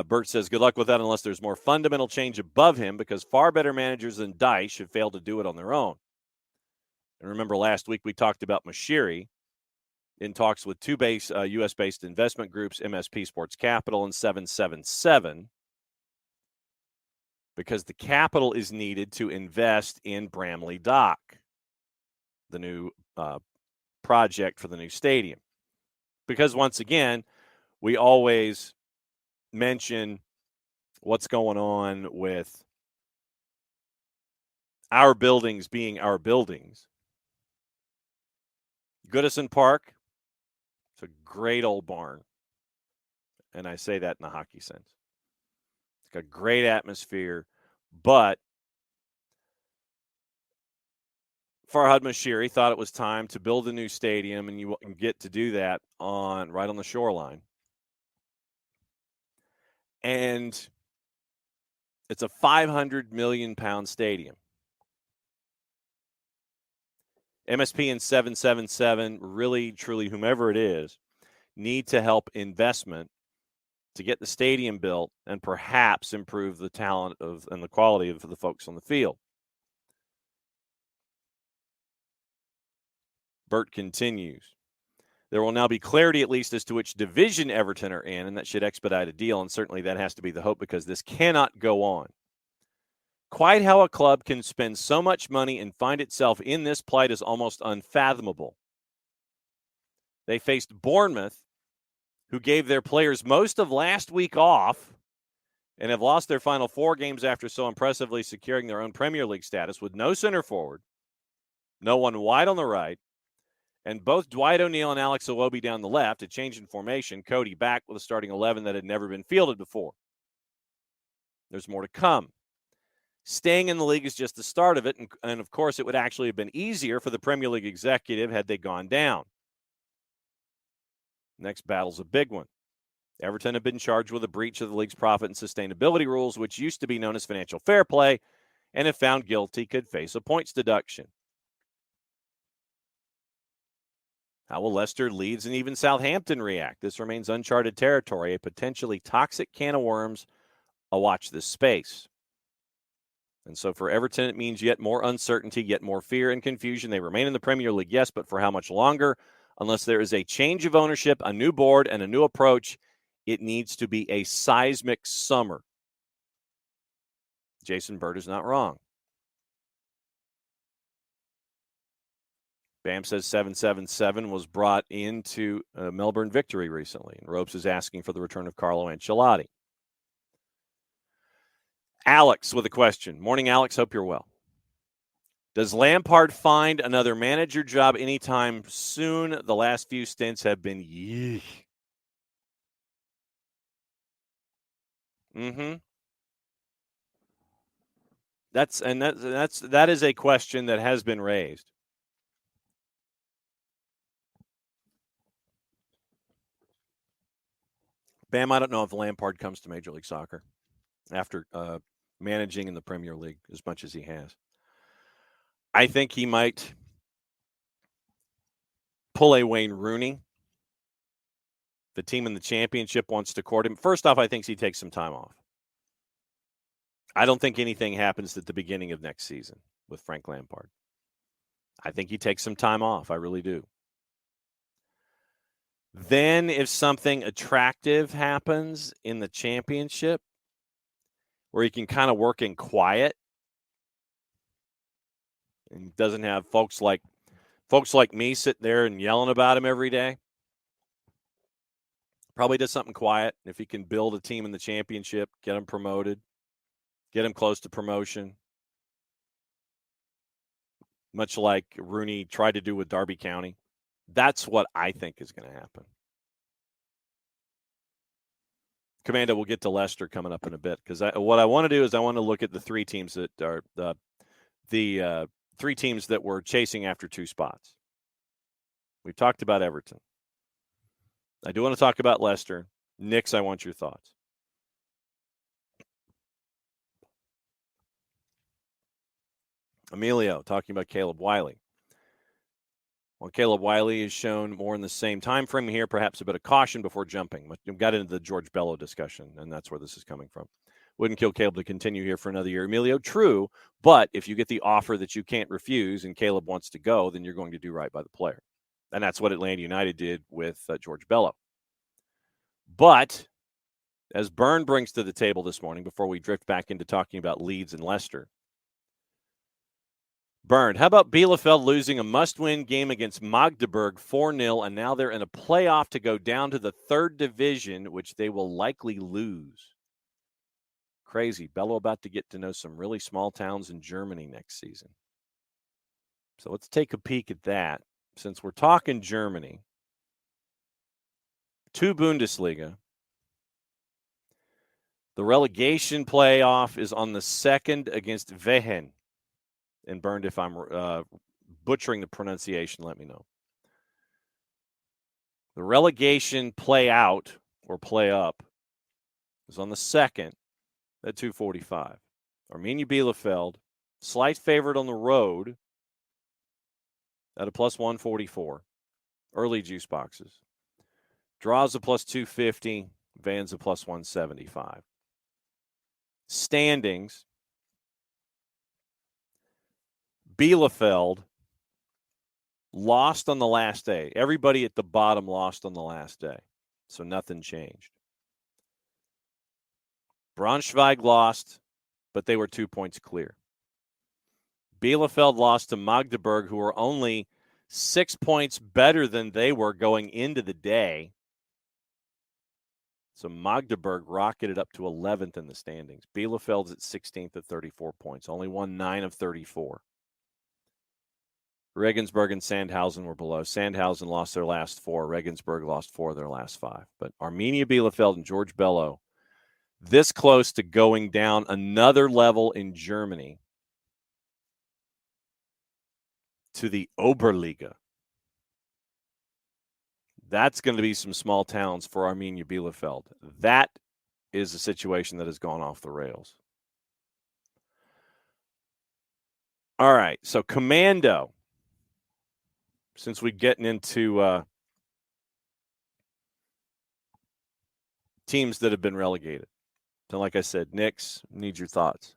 Burt says, good luck with that unless there's more fundamental change above him, because far better managers than Dyche have failed to do it on their own. And remember last week we talked about Mashiri in talks with two U.S.-based investment groups, MSP Sports Capital and 777, because the capital is needed to invest in Bramley Dock, the new project for the new stadium. Because once again, we always mention what's going on with our buildings being our buildings. Goodison Park, it's a great old barn. And I say that in the hockey sense. It's got great atmosphere, but Farhad Mashiri thought it was time to build a new stadium, and you can get to do that right on the shoreline. And it's a 500 million pound stadium. MSP and 777, really, truly, whomever it is, need to help investment to get the stadium built and perhaps improve the talent and the quality of the folks on the field. Burt continues. There will now be clarity, at least, as to which division Everton are in, and that should expedite a deal, and certainly that has to be the hope because this cannot go on. Quite how a club can spend so much money and find itself in this plight is almost unfathomable. They faced Bournemouth, who gave their players most of last week off and have lost their final 4 games after so impressively securing their own Premier League status with no center forward, no one wide on the right, and both Dwight O'Neal and Alex Iwobi down the left, a change in formation, Cody back with a starting 11 that had never been fielded before. There's more to come. Staying in the league is just the start of it, and of course it would actually have been easier for the Premier League executive had they gone down. Next battle's a big one. Everton have been charged with a breach of the league's profit and sustainability rules, which used to be known as financial fair play, and if found guilty could face a points deduction. How will Leicester, Leeds, and even Southampton react? This remains uncharted territory, a potentially toxic can of worms. I'll watch this space. And so for Everton, it means yet more uncertainty, yet more fear and confusion. They remain in the Premier League, yes, but for how much longer? Unless there is a change of ownership, a new board, and a new approach, it needs to be a seismic summer. Jason Bird is not wrong. Bam says 777 was brought into a Melbourne victory recently, and Ropes is asking for the return of Carlo Ancelotti. Alex with a question. Morning, Alex. Hope you're well. Does Lampard find another manager job anytime soon? The last few stints have been yeesh. That is a question that has been raised. Bam, I don't know if Lampard comes to Major League Soccer after managing in the Premier League as much as he has. I think he might pull a Wayne Rooney. The team in the championship wants to court him. First off, I think he takes some time off. I don't think anything happens at the beginning of next season with Frank Lampard. I think he takes some time off. I really do. Then if something attractive happens in the championship where he can kind of work in quiet and doesn't have folks like me sitting there and yelling about him every day, probably does something quiet. If he can build a team in the championship, get him promoted, get him close to promotion, much like Rooney tried to do with Derby County. That's what I think is going to happen. Commando, we'll get to Leicester coming up in a bit because what I want to do is I want to look at the 3 teams that are the 3 teams that were chasing after 2 spots. We've talked about Everton. I do want to talk about Leicester. Nix, I want your thoughts. Emilio talking about Caleb Wiley. Well, Caleb Wiley is shown more in the same time frame here, perhaps a bit of caution before jumping. We got into the George Bello discussion, and that's where this is coming from. Wouldn't kill Caleb to continue here for another year. Emilio, true. But if you get the offer that you can't refuse and Caleb wants to go, then you're going to do right by the player. And that's what Atlanta United did with George Bello. But as Byrne brings to the table this morning, before we drift back into talking about Leeds and Leicester, Byrne, how about Bielefeld losing a must-win game against Magdeburg 4-0, and now they're in a playoff to go down to the third division, which they will likely lose. Crazy. Bello about to get to know some really small towns in Germany next season. So let's take a peek at that. Since we're talking Germany, 2 Bundesliga. The relegation playoff is on the 2nd against Wehen. And Burned, if I'm butchering the pronunciation, let me know. The relegation play out or play up is on the 2nd at 2:45. Arminia Bielefeld, slight favorite on the road at a plus 144. Early juice boxes. Draws a plus 250. Van's a plus 175. Standings. Bielefeld lost on the last day. Everybody at the bottom lost on the last day. So nothing changed. Braunschweig lost, but they were 2 points clear. Bielefeld lost to Magdeburg, who were only 6 points better than they were going into the day. So Magdeburg rocketed up to 11th in the standings. Bielefeld's at 16th at 34 points. Only won 9 of 34. Regensburg and Sandhausen were below. Sandhausen lost their last 4. Regensburg lost 4 of their last 5. But Arminia Bielefeld and George Bello this close to going down another level in Germany to the Oberliga. That's going to be some small towns for Arminia Bielefeld. That is a situation that has gone off the rails. All right, so Commando. Since we're getting into teams that have been relegated. So like I said, Knicks, need your thoughts.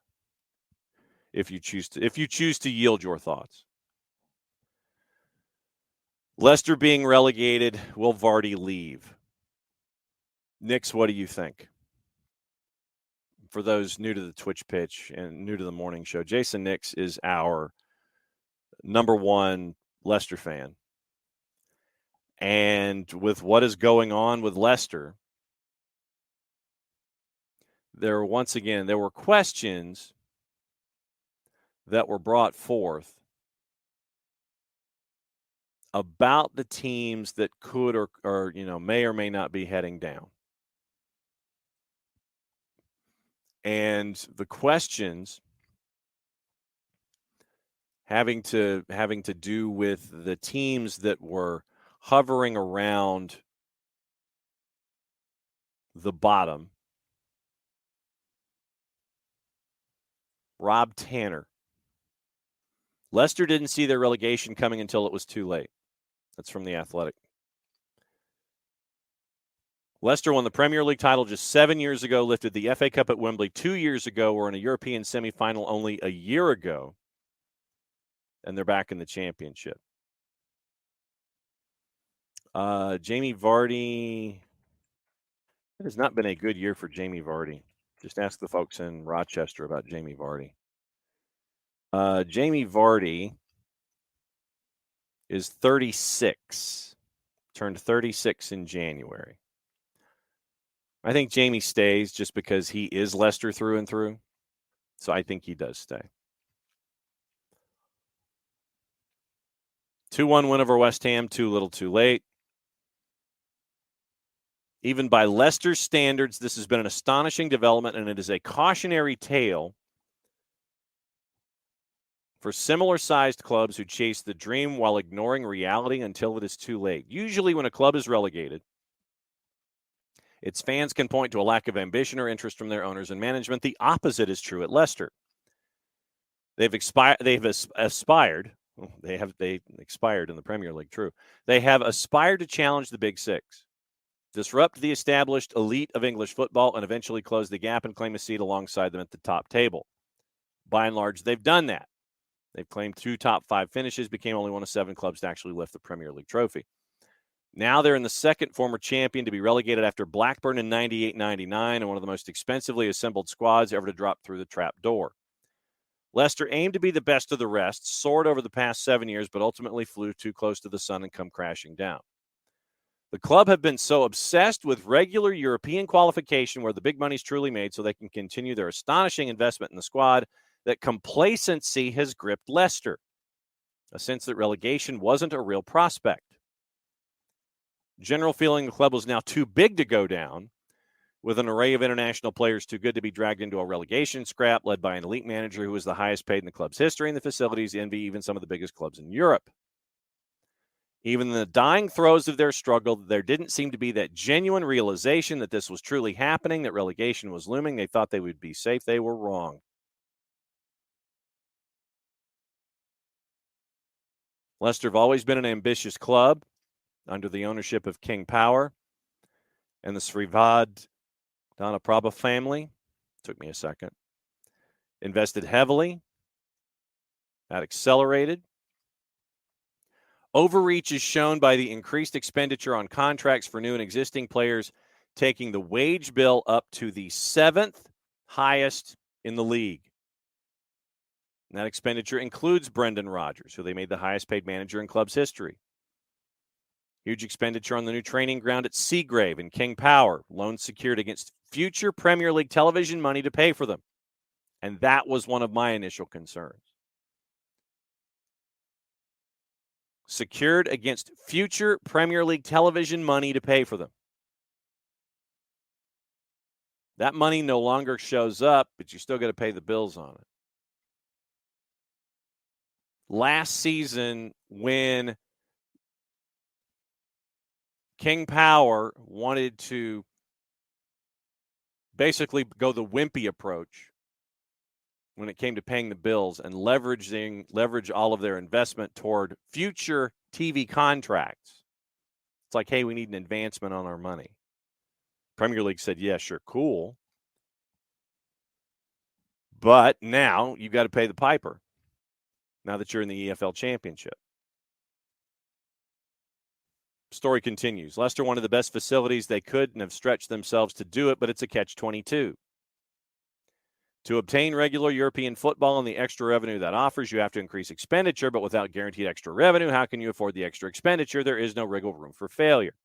If you choose to yield your thoughts. Leicester being relegated, will Vardy leave? Knicks, what do you think? For those new to the Twitch pitch and new to the morning show, Jason Nix is our number 1 Leicester fan. And with what is going on with Leicester, there were questions that were brought forth about the teams that could or may or may not be heading down. And the questions having to do with the teams that were hovering around the bottom. Rob Tanner. Leicester didn't see their relegation coming until it was too late. That's from The Athletic. Leicester won the Premier League title just 7 years ago, lifted the FA Cup at Wembley 2 years ago, were in a European semifinal only a year ago, and they're back in the championship. Jamie Vardy. It has not been a good year for Jamie Vardy. Just ask the folks in Rochester about Jamie Vardy. Jamie Vardy is 36. Turned 36 in January. I think Jamie stays just because he is Leicester through and through. So I think he does stay. 2-1 win over West Ham, too little too late. Even by Leicester's standards, this has been an astonishing development, and it is a cautionary tale for similar-sized clubs who chase the dream while ignoring reality until it is too late. Usually when a club is relegated, its fans can point to a lack of ambition or interest from their owners and management. The opposite is true at Leicester. They expired in the Premier League, true. They have aspired to challenge the Big Six. disrupt the established elite of English football, and eventually close the gap and claim a seat alongside them at the top table. By and large, they've done that. They've claimed 2 top 5 finishes, became only one of 7 clubs to actually lift the Premier League trophy. Now they're in the second former champion to be relegated after Blackburn in 98-99 and one of the most expensively assembled squads ever to drop through the trap door. Leicester aimed to be the best of the rest, soared over the past 7 years, but ultimately flew too close to the sun and come crashing down. The club have been so obsessed with regular European qualification where the big money's truly made so they can continue their astonishing investment in the squad that complacency has gripped Leicester, a sense that relegation wasn't a real prospect. General feeling the club was now too big to go down, with an array of international players too good to be dragged into a relegation scrap led by an elite manager who was the highest paid in the club's history, and the facilities envy even some of the biggest clubs in Europe. Even in the dying throes of their struggle, there didn't seem to be that genuine realization that this was truly happening, that relegation was looming. They thought they would be safe. They were wrong. Leicester have always been an ambitious club under the ownership of King Power and the Srivad Dhanaprabha family. Took me a second. Invested heavily. That accelerated. Overreach is shown by the increased expenditure on contracts for new and existing players, taking the wage bill up to the 7th highest in the league. And that expenditure includes Brendan Rodgers, who they made the highest paid manager in club's history. Huge expenditure on the new training ground at Seagrave and King Power, loans secured against future Premier League television money to pay for them. And that was one of my initial concerns. Secured against future Premier League television money to pay for them. That money no longer shows up, but you still got to pay the bills on it. Last season, when King Power wanted to basically go the wimpy approach when it came to paying the bills and leverage all of their investment toward future TV contracts. It's like, hey, we need an advancement on our money. Premier League said, yeah, sure, cool. But now you've got to pay the piper now that you're in the EFL Championship. Story continues. Leicester wanted the best facilities they could and have stretched themselves to do it, but it's a catch-22. To obtain regular European football and the extra revenue that offers, you have to increase expenditure, but without guaranteed extra revenue, how can you afford the extra expenditure? There is no wriggle room for failure.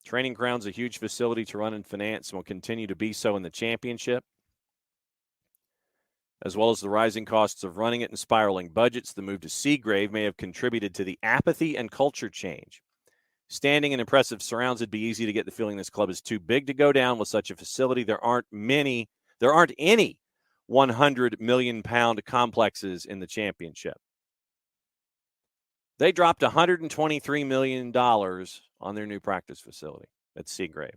Training ground's a huge facility to run and finance and will continue to be so in the championship. As well as the rising costs of running it and spiraling budgets, the move to Seagrave may have contributed to the apathy and culture change. Standing in impressive surrounds, it'd be easy to get the feeling this club is too big to go down with such a facility. There aren't any £100 million complexes in the championship. They dropped $123 million on their new practice facility at Seagrave.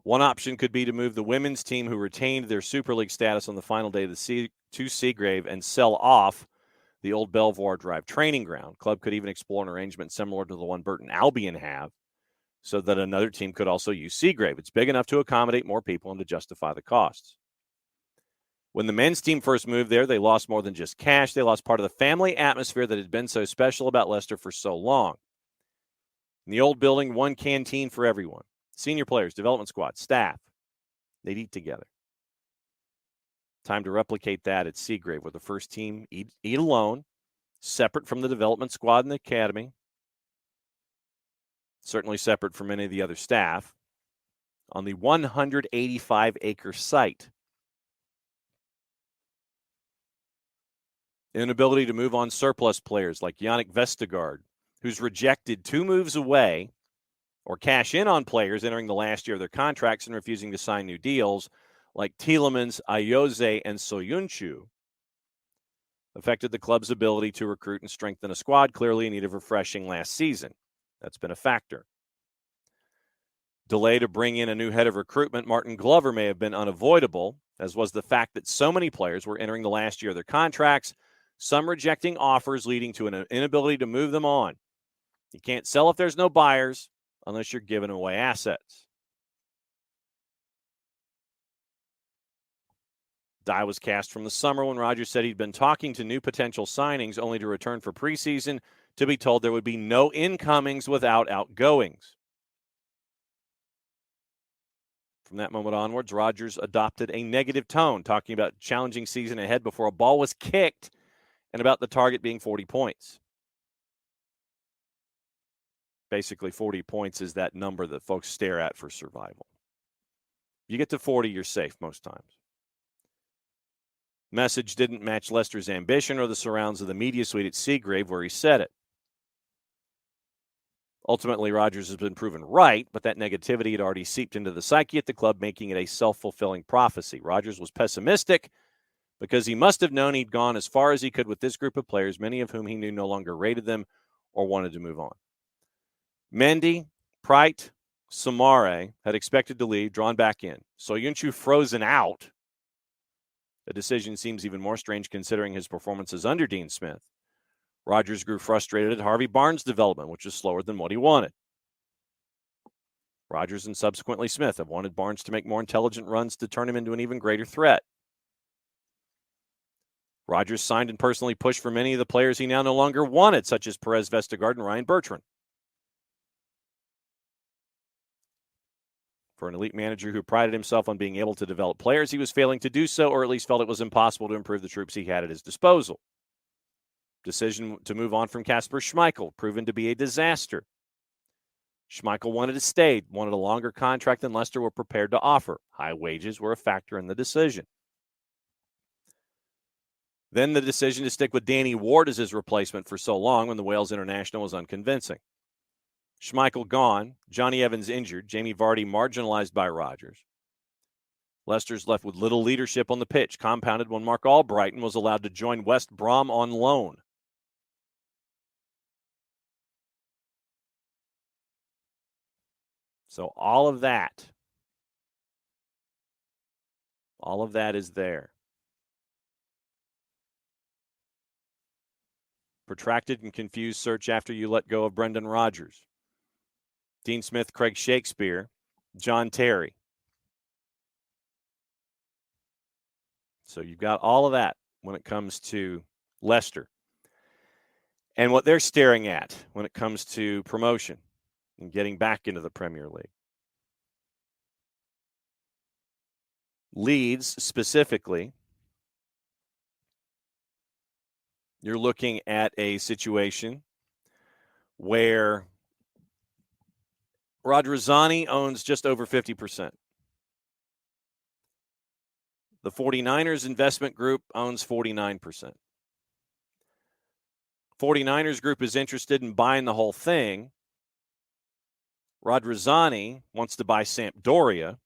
One option could be to move the women's team, who retained their Super League status on the final day of the to Seagrave, and sell off the old Belvoir Drive training ground. Club could even explore an arrangement similar to the one Burton Albion have, so that another team could also use Seagrave. It's big enough to accommodate more people and to justify the costs. When the men's team first moved there, they lost more than just cash. They lost part of the family atmosphere that had been so special about Leicester for so long. In the old building, one canteen for everyone. Senior players, development squad, staff. They'd eat together. Time to replicate that at Seagrave, where the first team eat alone, separate from the development squad and the academy. Certainly separate from any of the other staff. On the 185-acre site. Inability to move on surplus players like Yannick Vestergaard, who's rejected 2 moves away, or cash in on players entering the last year of their contracts and refusing to sign new deals, like Tielemans, Ayoze, and Soyuncu, affected the club's ability to recruit and strengthen a squad clearly in need of refreshing last season. That's been a factor. delay to bring in a new head of recruitment, Martin Glover, may have been unavoidable, as was the fact that so many players were entering the last year of their contracts, some rejecting offers, leading to an inability to move them on. You can't sell if there's no buyers unless you're giving away assets. Die was cast from the summer when Rodgers said he'd been talking to new potential signings, only to return for preseason to be told there would be no incomings without outgoings. From that moment onwards, Rodgers adopted a negative tone, talking about challenging season ahead before a ball was kicked and about the target being 40 points. Basically, 40 points is that number that folks stare at for survival. You get to 40, you're safe most times. Message didn't match Lester's ambition or the surrounds of the media suite at Seagrave where he said it. Ultimately, Rodgers has been proven right, but that negativity had already seeped into the psyche at the club, making it a self-fulfilling prophecy. Rodgers was pessimistic because he must have known he'd gone as far as he could with this group of players, many of whom he knew no longer rated them or wanted to move on. Mendy, Prite, Samare had expected to leave, drawn back in. Soyuncu frozen out. The decision seems even more strange considering his performances under Dean Smith. Rodgers grew frustrated at Harvey Barnes' development, which was slower than what he wanted. Rodgers and subsequently Smith have wanted Barnes to make more intelligent runs to turn him into an even greater threat. Rodgers signed and personally pushed for many of the players he now no longer wanted, such as Perez Vestergaard and Ryan Bertrand. For an elite manager who prided himself on being able to develop players, he was failing to do so, or at least felt it was impossible to improve the troops he had at his disposal. Decision to move on from Kasper Schmeichel, proven to be a disaster. Schmeichel wanted to stay, wanted a longer contract than Leicester were prepared to offer. High wages were a factor in the decision. Then the decision to stick with Danny Ward as his replacement for so long when the Wales international was unconvincing. Schmeichel gone, Johnny Evans injured, Jamie Vardy marginalized by Rodgers. Leicester's left with little leadership on the pitch, compounded when Mark Albrighton was allowed to join West Brom on loan. So all of that is there. Protracted and confused search after you let go of Brendan Rodgers. Dean Smith, Craig Shakespeare, John Terry. So you've got all of that when it comes to Leicester. And what they're staring at when it comes to promotion and getting back into the Premier League. Leeds, specifically, you're looking at a situation where Radrizzani owns just over 50%. The 49ers investment group owns 49%. 49ers group is interested in buying the whole thing. Radrizzani wants to buy Sampdoria.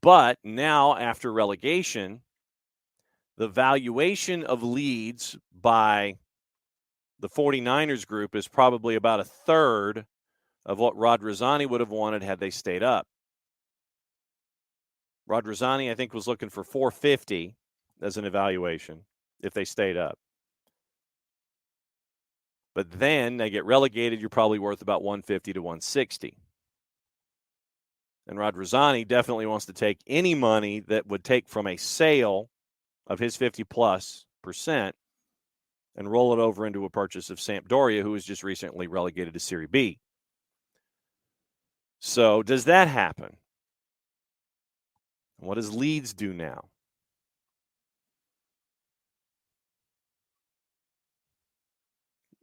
But now, after relegation, the valuation of Leeds by the 49ers group is probably about a third of what Radrizzani would have wanted had they stayed up. Radrizzani, I think, was looking for $450 as an evaluation if they stayed up. But then they get relegated, you're probably worth about $150 to $160. And Radrizzani definitely wants to take any money that would take from a sale of his 50+% and roll it over into a purchase of Sampdoria, who was just recently relegated to Serie B. So does that happen? What does Leeds do now?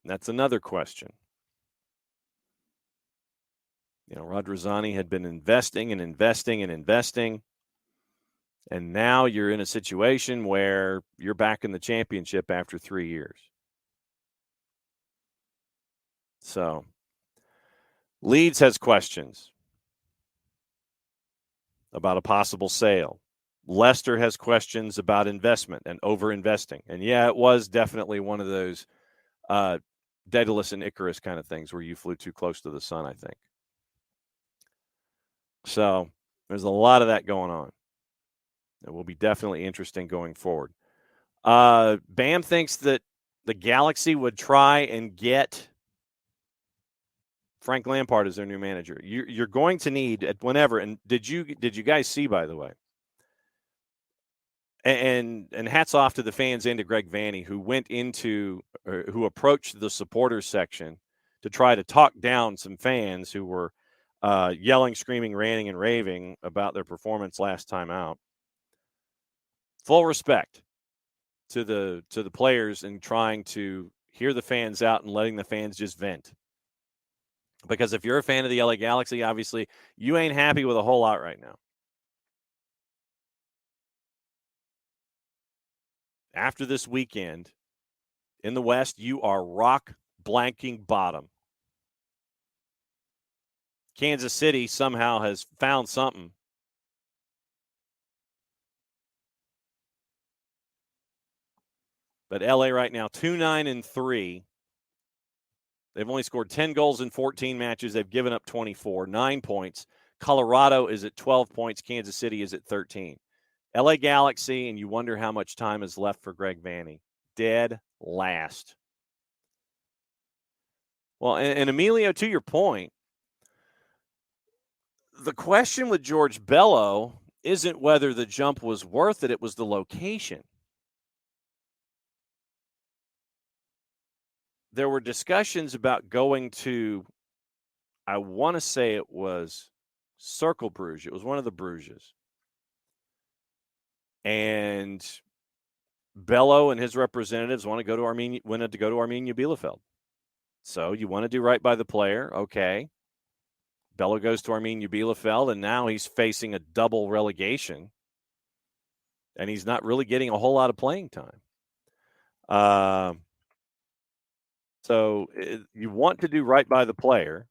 That's another question. You know, Radrizzani had been investing and investing and investing, and now you're in a situation where you're back in the championship after 3 years. So Leeds has questions about a possible sale. Leicester has questions about investment and over-investing. And, yeah, it was definitely one of those Daedalus and Icarus kind of things where you flew too close to the sun, I think. So there's a lot of that going on. It will be definitely interesting going forward. Bam thinks that the Galaxy would try and get Frank Lampard as their new manager. You're going to need at whenever. And did you guys see, by the way? And hats off to the fans and to Greg Vanney, who who approached the supporters section to try to talk down some fans who were yelling, screaming, ranting, and raving about their performance last time out. Full respect to the players and trying to hear the fans out and letting the fans just vent. Because if you're a fan of the LA Galaxy, obviously you ain't happy with a whole lot right now. After this weekend in the West, you are rock blanking bottom. Kansas City somehow has found something. But LA right now, 2-9-3. They've only scored 10 goals in 14 matches. They've given up 24, 9 points. Colorado is at 12 points. Kansas City is at 13. LA Galaxy, and you wonder how much time is left for Greg Vanney. Dead last. Well, and Emilio, to your point, the question with George Bello isn't whether the jump was worth it, it was the location. There were discussions about going to, I want to say it was Circle Bruges. It was one of the Bruges. And Bello and his representatives wanted to go to Arminia Bielefeld. So you want to do right by the player, okay. Bello goes to Arminia Bielefeld, and now he's facing a double relegation, and he's not really getting a whole lot of playing time. You want to do right by the player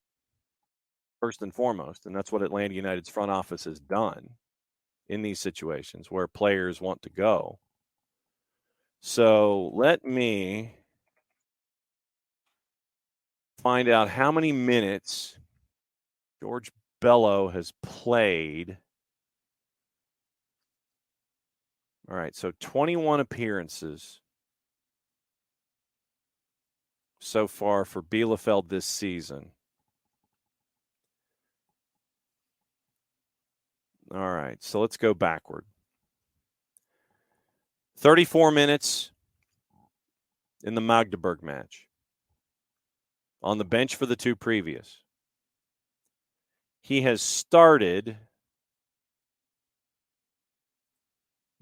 first and foremost, and that's what Atlanta United's front office has done in these situations where players want to go. So let me find out how many minutes George Bello has played. All right, so 21 appearances so far for Bielefeld this season. All right, so let's go backward. 34 minutes in the Magdeburg match. On the bench for the two previous. He has started.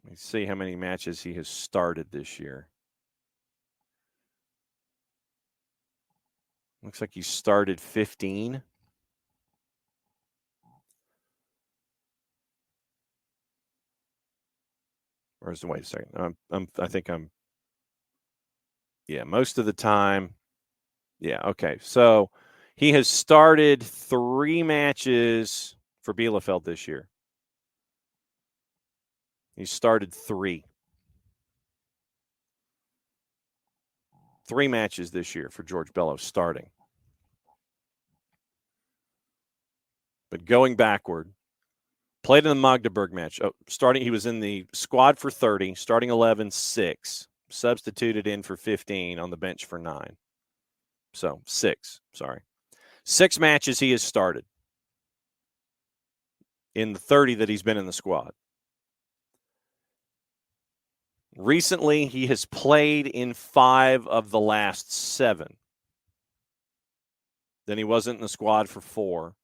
Let me see how many matches he has started this year. Looks like he started 15. Wait a second. Most of the time. Yeah, okay. So he has started 3 matches for Bielefeld this year. He started 3. 3 matches this year for George Bello starting. But going backward, played in the Magdeburg match. He was in the squad for 30, starting 11, 6. Substituted in for 15, on the bench for 9. So 6, sorry. 6 matches he has started in the 30 that he's been in the squad. Recently, he has played in 5 of the last 7. Then he wasn't in the squad for 4.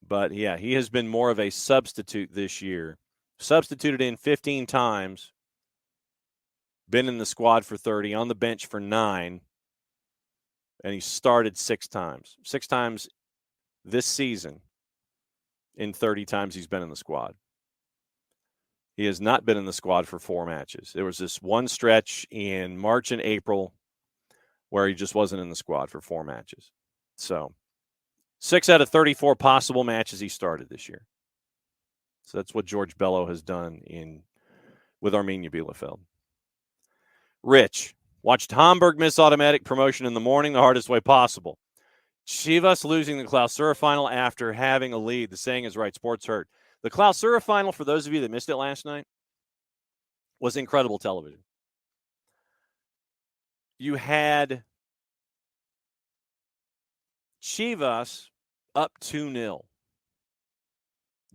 But, yeah, he has been more of a substitute this year. Substituted in 15 times, been in the squad for 30, on the bench for 9, and he started 6 times. 6 times this season in 30 times he's been in the squad. He has not been in the squad for 4 matches. There was this one stretch in March and April where he just wasn't in the squad for 4 matches. So 6 out of 34 possible matches he started this year. So that's what George Bello has done with Arminia Bielefeld. Rich, watched Hamburg miss automatic promotion in the morning the hardest way possible. Chivas losing the Clausura final after having a lead. The saying is right, sports hurt. The Clausura final, for those of you that missed it last night, was incredible television. You had Chivas up 2-0.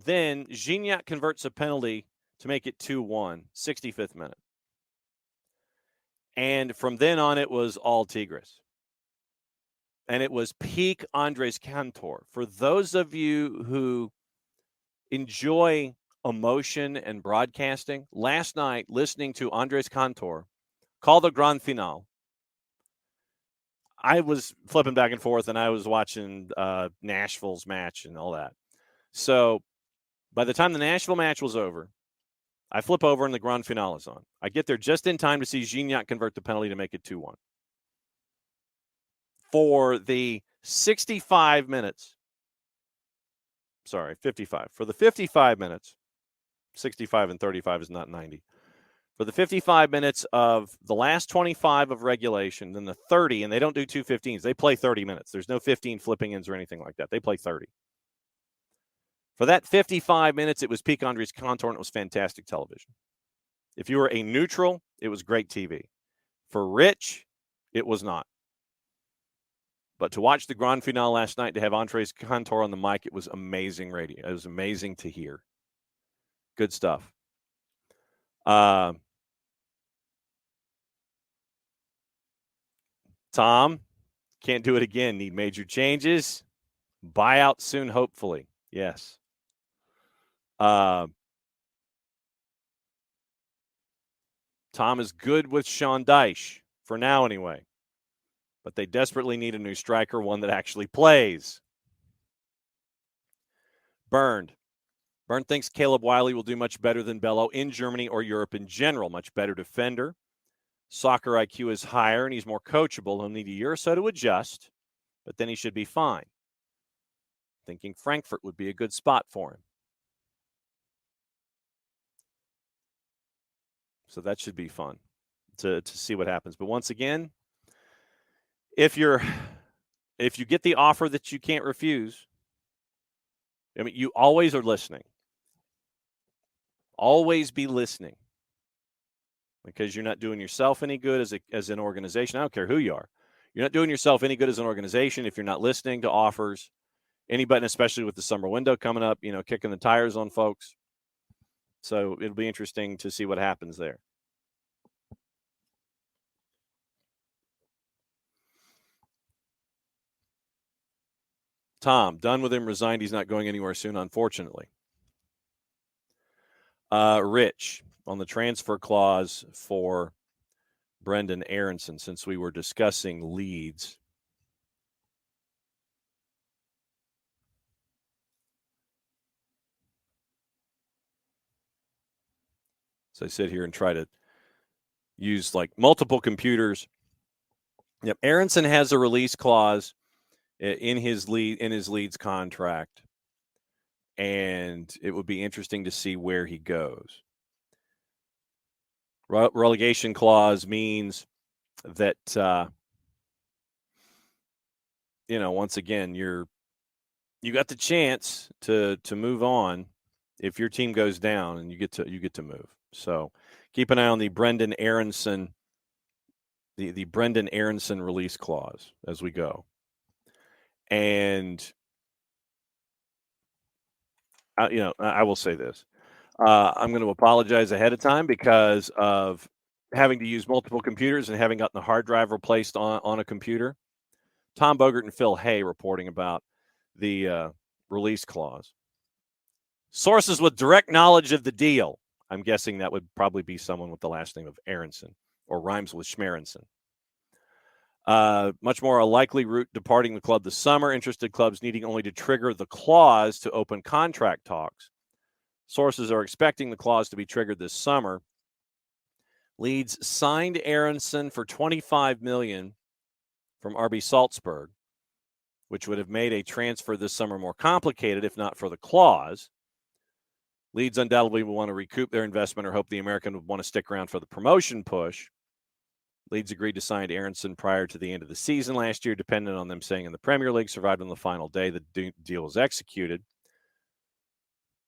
Then Gignac converts a penalty to make it 2-1, 65th minute. And from then on, it was all Tigres. And it was peak Andres Cantor. For those of you who enjoy emotion and broadcasting, last night, listening to Andres Cantor call the Grand Finale, I was flipping back and forth, and I was watching Nashville's match and all that. So by the time the Nashville match was over, I flip over and the Grand Finale is on. I get there just in time to see Gignac convert the penalty to make it 2-1. For the 65 minutes, sorry, 55. For the 55 minutes, 65 and 35 is not 90. For the 55 minutes of the last 25 of regulation, then the 30, and they don't do 2:15s. They play 30 minutes. There's no 15 flipping ins or anything like that. They play 30. For that 55 minutes, it was peak Andres Cantor, and it was fantastic television. If you were a neutral, it was great TV. For Rich, it was not. But to watch the Grand Finale last night, to have Andres Cantor on the mic, it was amazing radio. It was amazing to hear. Good stuff. Tom, can't do it again. Need major changes. Buyout soon, hopefully. Yes. Tom is good with Sean Dyche, for now anyway. But they desperately need a new striker, one that actually plays. Bernd thinks Caleb Wiley will do much better than Bello in Germany or Europe in general. Much better defender. Soccer IQ is higher, and he's more coachable. He'll need a year or so to adjust, but then he should be fine. Thinking Frankfurt would be a good spot for him. So that should be fun to see what happens. But once again, if you get the offer that you can't refuse, I mean, you always are listening. Always be listening, because you're not doing yourself any good as an organization. I don't care who you are. You're not doing yourself any good as an organization if you're not listening to offers. Anybody, especially with the summer window coming up, kicking the tires on folks. So it'll be interesting to see what happens there. Tom, done with him, resigned. He's not going anywhere soon, unfortunately. Rich, on the transfer clause for Brendan Aronson, since we were discussing Leeds. So I sit here and try to use multiple computers. Yep, Aronson has a release clause in his Leeds contract, and it would be interesting to see where he goes. Relegation clause means that once again you got the chance to move on if your team goes down, and you get to move. So keep an eye on the Brendan Aronson the Brendan Aronson release clause as we go. And I will say this. I'm going to apologize ahead of time because of having to use multiple computers and having gotten the hard drive replaced on a computer. Tom Bogert and Phil Hay reporting about the release clause. Sources with direct knowledge of the deal. I'm guessing that would probably be someone with the last name of Aronson or rhymes with Schmerenson. Much more a likely route departing the club this summer. Interested clubs needing only to trigger the clause to open contract talks. Sources are expecting the clause to be triggered this summer. Leeds signed Aronson for $25 million from RB Salzburg, which would have made a transfer this summer more complicated if not for the clause. Leeds undoubtedly will want to recoup their investment or hope the American would want to stick around for the promotion push. Leeds agreed to sign Aronson prior to the end of the season last year, dependent on them staying in the Premier League. Survived on the final day. The deal was executed.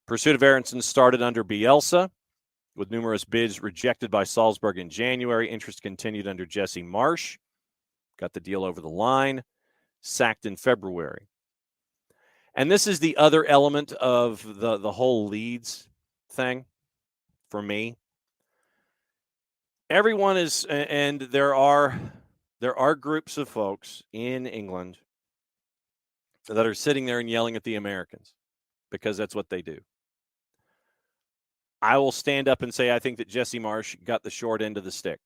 Pursuit of Aronson started under Bielsa, with numerous bids rejected by Salzburg in January. Interest continued under Jesse Marsch. Got the deal over the line. Sacked in February. And this is the other element of the whole Leeds thing for me. Everyone is, and there are groups of folks in England that are sitting there and yelling at the Americans because that's what they do. I will stand up and say I think that Jesse Marsch got the short end of the stick.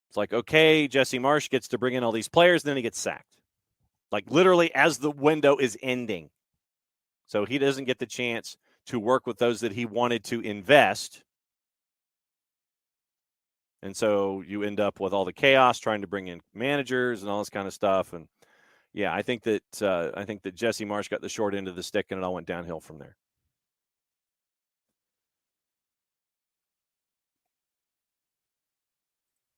It's like, okay, Jesse Marsch gets to bring in all these players, and then he gets sacked. Like literally as the window is ending. So he doesn't get the chance to work with those that he wanted to invest. And so you end up with all the chaos trying to bring in managers and all this kind of stuff. And yeah, I think that Jesse Marsch got the short end of the stick, and it all went downhill from there.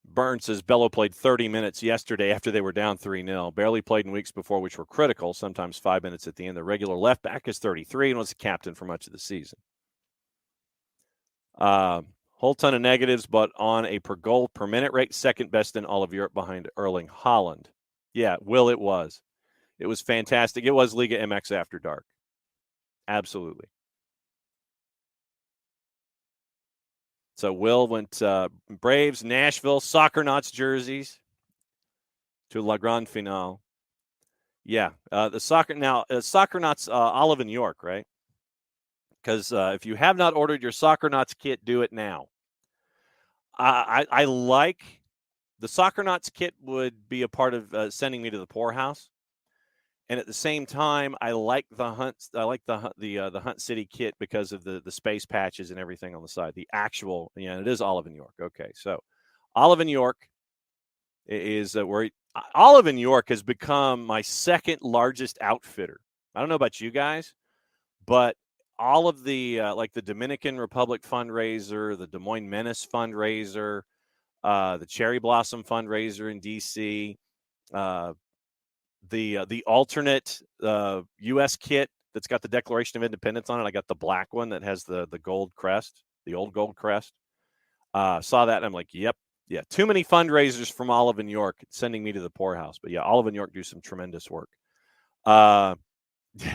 Burns says Bello played 30 minutes yesterday after they were down 3-0. Barely played in weeks before, which were critical, sometimes 5 minutes at the end. The regular left back is 33 and was the captain for much of the season. Whole ton of negatives, but on a per goal per minute rate, second best in all of Europe behind Erling Haaland. Yeah, Will, it was. It was fantastic. It was Liga MX After Dark. Absolutely. So Will went Braves, Nashville, Soccer Knots jerseys to La Grande Finale. Yeah, the Soccer Knots Olive and York, right? Because if you have not ordered your Soccer Knots kit, do it now. I like the Soccer Knots kit would be a part of sending me to the poorhouse, and at the same time, I like the Hunt. I like the Hunt City kit because of the space patches and everything on the side. The actual, it is Olive and York. Okay, so Olive and York is where Olive and York has become my second largest outfitter. I don't know about you guys, but all of the like the Dominican Republic fundraiser, the Des Moines Menace fundraiser, the Cherry Blossom fundraiser in DC, the alternate U.S. kit that's got the Declaration of Independence on it. I got the black one that has the gold crest, the old gold crest. Saw that and I'm like, yep, yeah. Too many fundraisers from Olive and York sending me to the poorhouse. But yeah, Olive and York do some tremendous work.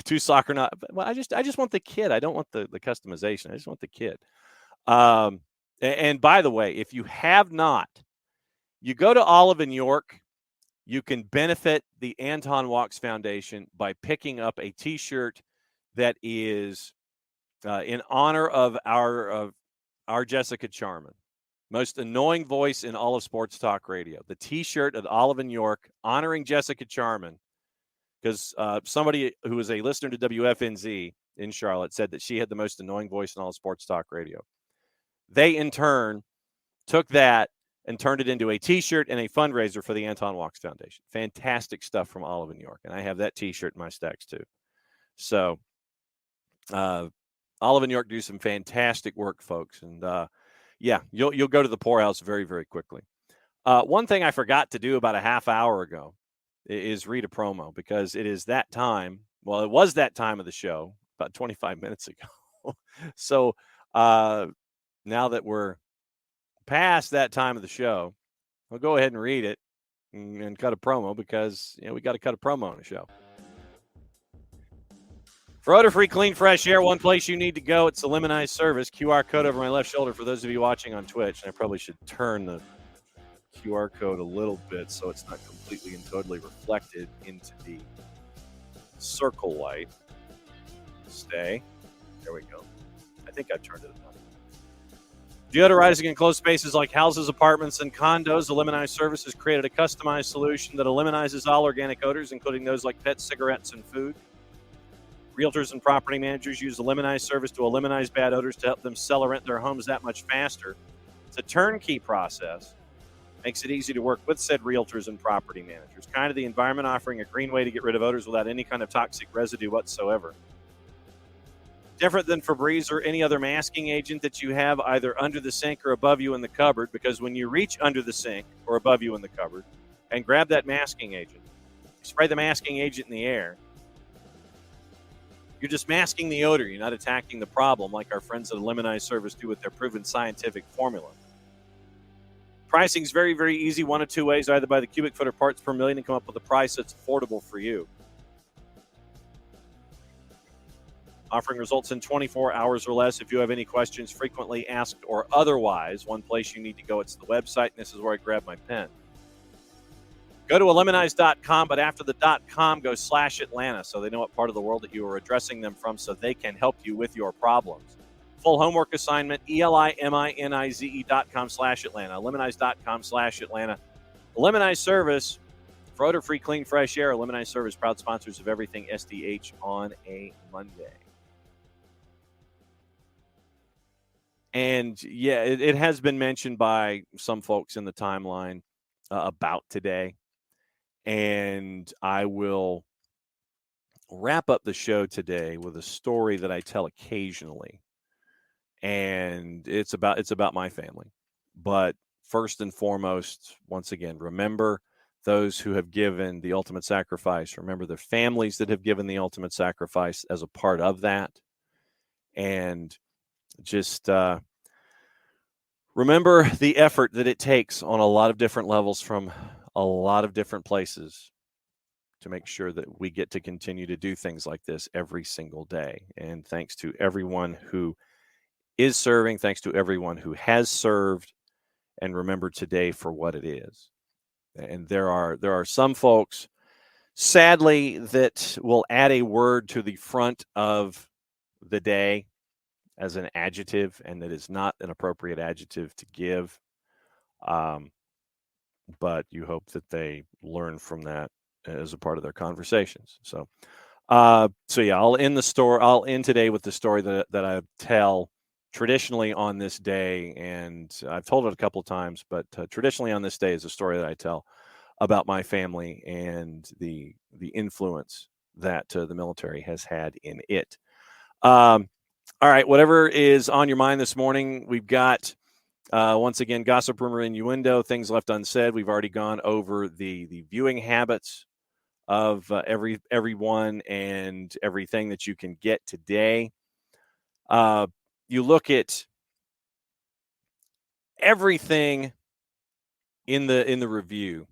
Two Soccer Knots. Well, I just want the kit. I don't want the customization. I just want the kit. And by the way, if you have not, you go to Olive and York, you can benefit the Anton Walks Foundation by picking up a T-shirt that is in honor of our Jessica Charman, most annoying voice in all of sports talk radio. The T-shirt of Olive and York honoring Jessica Charman. Because somebody who was a listener to WFNZ in Charlotte said that she had the most annoying voice in all of sports talk radio. They, in turn, took that and turned it into a T-shirt and a fundraiser for the Anton Walks Foundation. Fantastic stuff from Olive and York. And I have that T-shirt in my stacks, too. So Olive and York do some fantastic work, folks. And, yeah, you'll go to the poorhouse very, very quickly. One thing I forgot to do about a half hour ago is read a promo, because it is that time. Well, it was that time of the show about 25 minutes ago. So now that we're past that time of the show, I'll go ahead and read it and cut a promo, because we got to cut a promo on the show. For odor-free, clean, fresh air, one place you need to go. It's the Lemonize service. QR code over my left shoulder for those of you watching on Twitch. And I probably should turn the QR code a little bit so it's not completely and totally reflected into the circle light. Stay. There we go. I think I've turned it enough. Deodorizing enclosed spaces like houses, apartments, and condos, the Lemonize service has created a customized solution that eliminizes all organic odors, including those like pets, cigarettes, and food. Realtors and property managers use the Lemonize service to eliminate bad odors to help them sell or rent their homes that much faster. It's a turnkey process. Makes it easy to work with said realtors and property managers. Kind of the environment, offering a green way to get rid of odors without any kind of toxic residue whatsoever. Different than Febreze or any other masking agent that you have either under the sink or above you in the cupboard, because when you reach under the sink or above you in the cupboard and grab that masking agent, spray the masking agent in the air, you're just masking the odor. You're not attacking the problem like our friends at Lemonize Service do with their proven scientific formula. Pricing is very, very easy. One of two ways: either by the cubic foot or parts per million and come up with a price that's affordable for you. Offering results in 24 hours or less. If you have any questions, frequently asked or otherwise, one place you need to go, it's the website, and this is where I grab my pen. Go to Lemonize.com, but after the .com, go /Atlanta so they know what part of the world that you are addressing them from so they can help you with your problems. Full homework assignment, ELIMINIZE.com /Atlanta, Lemonize.com /Atlanta. Lemonize Service, for odor-free, clean, fresh air. Lemonize Service, proud sponsors of everything SDH on a Monday. And, yeah, it has been mentioned by some folks in the timeline about today. And I will wrap up the show today with a story that I tell occasionally. And it's about my family. But first and foremost, once again, remember those who have given the ultimate sacrifice. Remember the families that have given the ultimate sacrifice as a part of that. And just remember the effort that it takes on a lot of different levels from a lot of different places to make sure that we get to continue to do things like this every single day. And thanks to everyone who is serving, thanks to everyone who has served, and remember today for what it is. And there are some folks, sadly, that will add a word to the front of the day as an adjective, and that is not an appropriate adjective to give. But you hope that they learn from that as a part of their conversations. So yeah, I'll end today with the story that I tell traditionally on this day, and I've told it a couple of times, but traditionally on this day is a story that I tell about my family and the influence that the military has had in it. All right, whatever is on your mind this morning, we've got once again gossip, rumor, innuendo, things left unsaid. We've already gone over the viewing habits of everyone and everything that you can get today. You look at everything in the review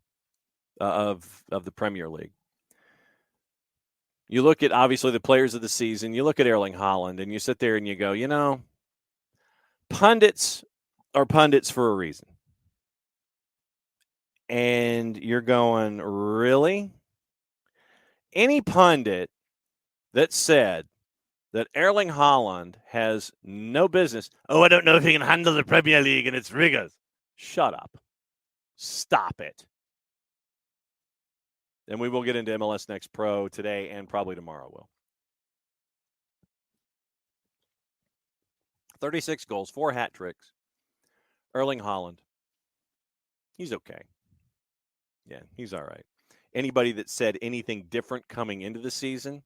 of the Premier League. You look at, obviously, the players of the season. You look at Erling Haaland, and you sit there and you go, pundits are pundits for a reason. And you're going, really? Any pundit that said that Erling Haaland has no business, I don't know if he can handle the Premier League and its rigors. Shut up. Stop it. And we will get into MLS Next Pro today and probably tomorrow, Will. 36 goals, 4 hat tricks. Erling Haaland. He's okay. Yeah, he's all right. Anybody that said anything different coming into the season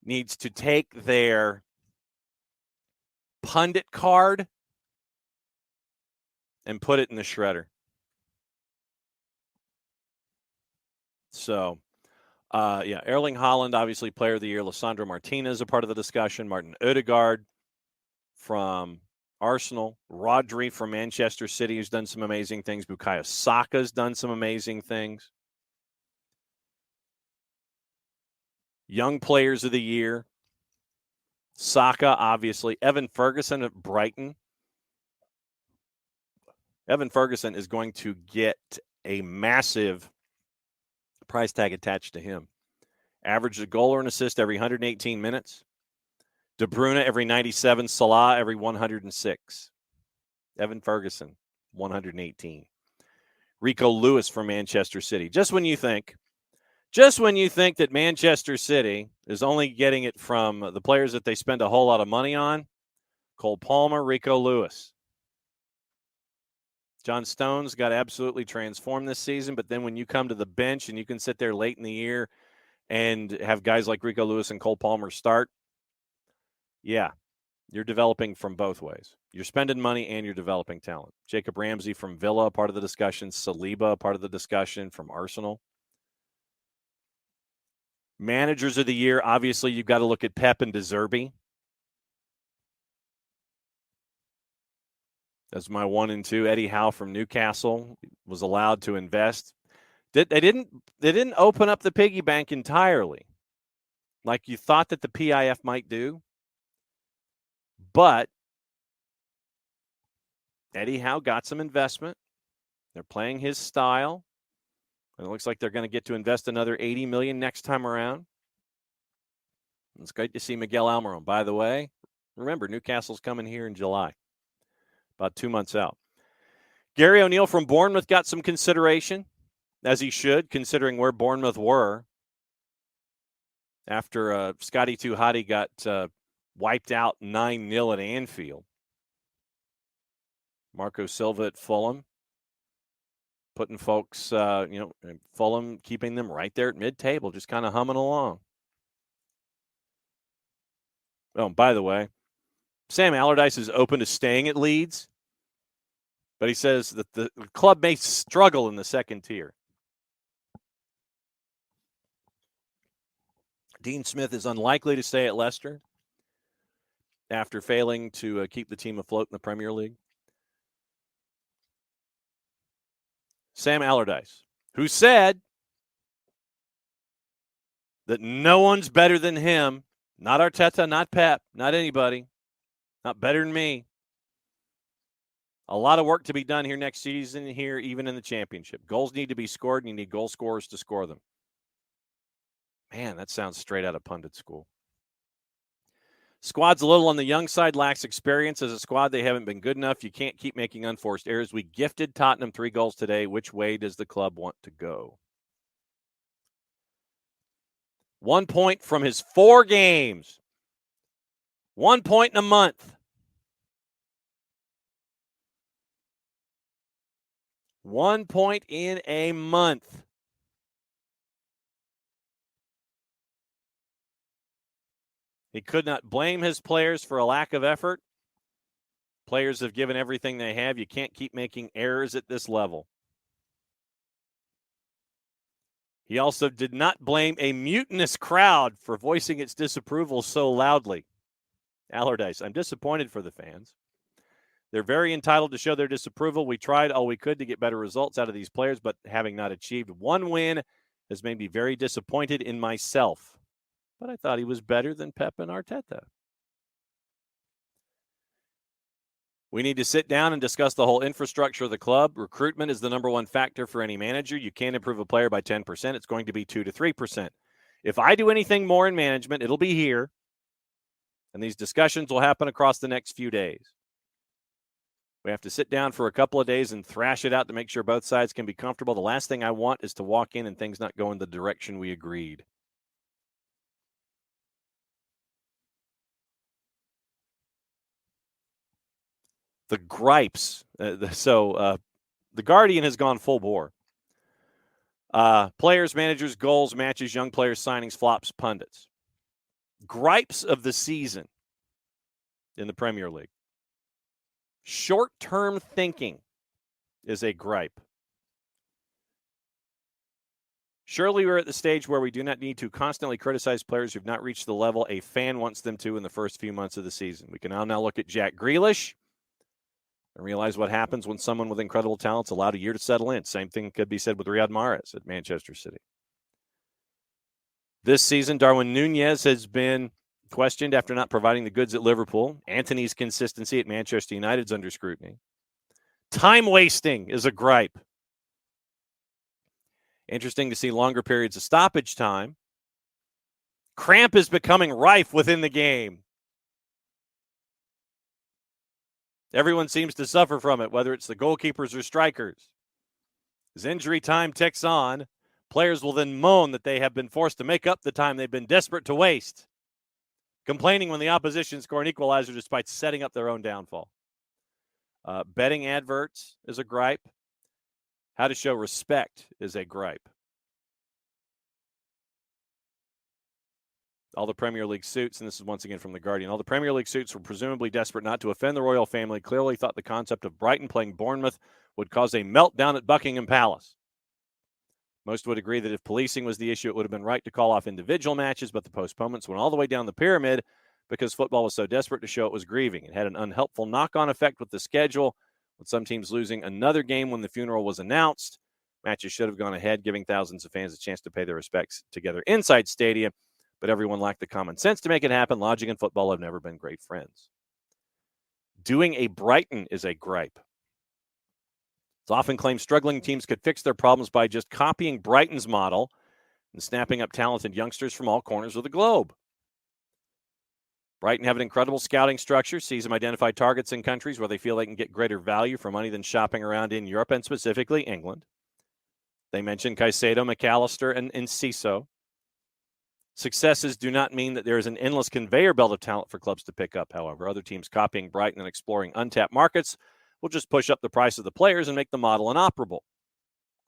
needs to take their pundit card and put it in the shredder. So, Erling Haaland, obviously Player of the Year. Lisandro Martinez, a part of the discussion. Martin Odegaard from Arsenal. Rodri from Manchester City, who's done some amazing things. Bukayo Saka's done some amazing things. Young Players of the Year. Saka, obviously. Evan Ferguson at Brighton. Evan Ferguson is going to get a massive price tag attached to him. Averaged a goal or an assist every 118 minutes. De Bruyne every 97. Salah every 106. Evan Ferguson, 118. Rico Lewis from Manchester City. Just when you think that Manchester City is only getting it from the players that they spend a whole lot of money on, Cole Palmer, Rico Lewis. John Stones got absolutely transformed this season, but then when you come to the bench and you can sit there late in the year and have guys like Rico Lewis and Cole Palmer start, Yeah, you're developing from both ways. You're spending money and you're developing talent. Jacob Ramsey from Villa, part of the discussion. Saliba, part of the discussion from Arsenal. Managers of the year, obviously, you've got to look at Pep and De Zerbi. That's my 1 and 2. Eddie Howe from Newcastle was allowed to invest. They didn't open up the piggy bank entirely, like you thought that the PIF might do. But Eddie Howe got some investment. They're playing his style. And it looks like they're going to get to invest another $80 million next time around. It's great to see Miguel Almiron. By the way, remember, Newcastle's coming here in July, about 2 months out. Gary O'Neill from Bournemouth got some consideration, as he should, considering where Bournemouth were after Scotty Tuhati got wiped out 9-0 at Anfield. Marco Silva at Fulham, putting folks, Fulham keeping them right there at mid-table, just kind of humming along. Oh, by the way, Sam Allardyce is open to staying at Leeds, but he says that the club may struggle in the second tier. Dean Smith is unlikely to stay at Leicester after failing to keep the team afloat in the Premier League. Sam Allardyce, who said that no one's better than him, not Arteta, not Pep, not anybody, not better than me. A lot of work to be done here next season, here even in the championship. Goals need to be scored, and you need goal scorers to score them. Man, that sounds straight out of pundit school. Squad's a little on the young side, lacks experience. As a squad, they haven't been good enough. You can't keep making unforced errors. We gifted Tottenham 3 goals today. Which way does the club want to go? 1 point from his 4 games. 1 point in a month. 1 point in a month. He could not blame his players for a lack of effort. Players have given everything they have. You can't keep making errors at this level. He also did not blame a mutinous crowd for voicing its disapproval so loudly. Allardyce, I'm disappointed for the fans. They're very entitled to show their disapproval. We tried all we could to get better results out of these players, but having not achieved 1 win has made me very disappointed in myself. But I thought he was better than Pep and Arteta. We need to sit down and discuss the whole infrastructure of the club. Recruitment is the number 1 factor for any manager. You can't improve a player by 10%. It's going to be 2 to 3%. If I do anything more in management, it'll be here. And these discussions will happen across the next few days. We have to sit down for a couple of days and thrash it out to make sure both sides can be comfortable. The last thing I want is to walk in and things not go in the direction we agreed. The gripes. The Guardian has gone full bore. Players, managers, goals, matches, young players, signings, flops, pundits. Gripes of the season in the Premier League. Short-term thinking is a gripe. Surely we're at the stage where we do not need to constantly criticize players who have not reached the level a fan wants them to in the first few months of the season. We can now look at Jack Grealish and realize what happens when someone with incredible talent is allowed a year to settle in. Same thing could be said with Riyad Mahrez at Manchester City. This season, Darwin Núñez has been questioned after not providing the goods at Liverpool. Antony's consistency at Manchester United is under scrutiny. Time wasting is a gripe. Interesting to see longer periods of stoppage time. Cramp is becoming rife within the game. Everyone seems to suffer from it, whether it's the goalkeepers or strikers. As injury time ticks on, players will then moan that they have been forced to make up the time they've been desperate to waste, complaining when the opposition score an equalizer despite setting up their own downfall. Betting adverts is a gripe. How to show respect is a gripe. All the Premier League suits, and this is once again from The Guardian, all the Premier League suits were presumably desperate not to offend the royal family, clearly thought the concept of Brighton playing Bournemouth would cause a meltdown at Buckingham Palace. Most would agree that if policing was the issue, it would have been right to call off individual matches, but the postponements went all the way down the pyramid because football was so desperate to show it was grieving. It had an unhelpful knock-on effect with the schedule, with some teams losing another game when the funeral was announced. Matches should have gone ahead, giving thousands of fans a chance to pay their respects together inside stadium, but everyone lacked the common sense to make it happen. Logic and football have never been great friends. Doing a Brighton is a gripe. It's often claimed struggling teams could fix their problems by just copying Brighton's model and snapping up talented youngsters from all corners of the globe. Brighton have an incredible scouting structure, sees them identify targets in countries where they feel they can get greater value for money than shopping around in Europe and specifically England. They mentioned Caicedo, McAllister, and Enciso. Successes do not mean that there is an endless conveyor belt of talent for clubs to pick up, however. Other teams copying Brighton and exploring untapped markets will just push up the price of the players and make the model inoperable.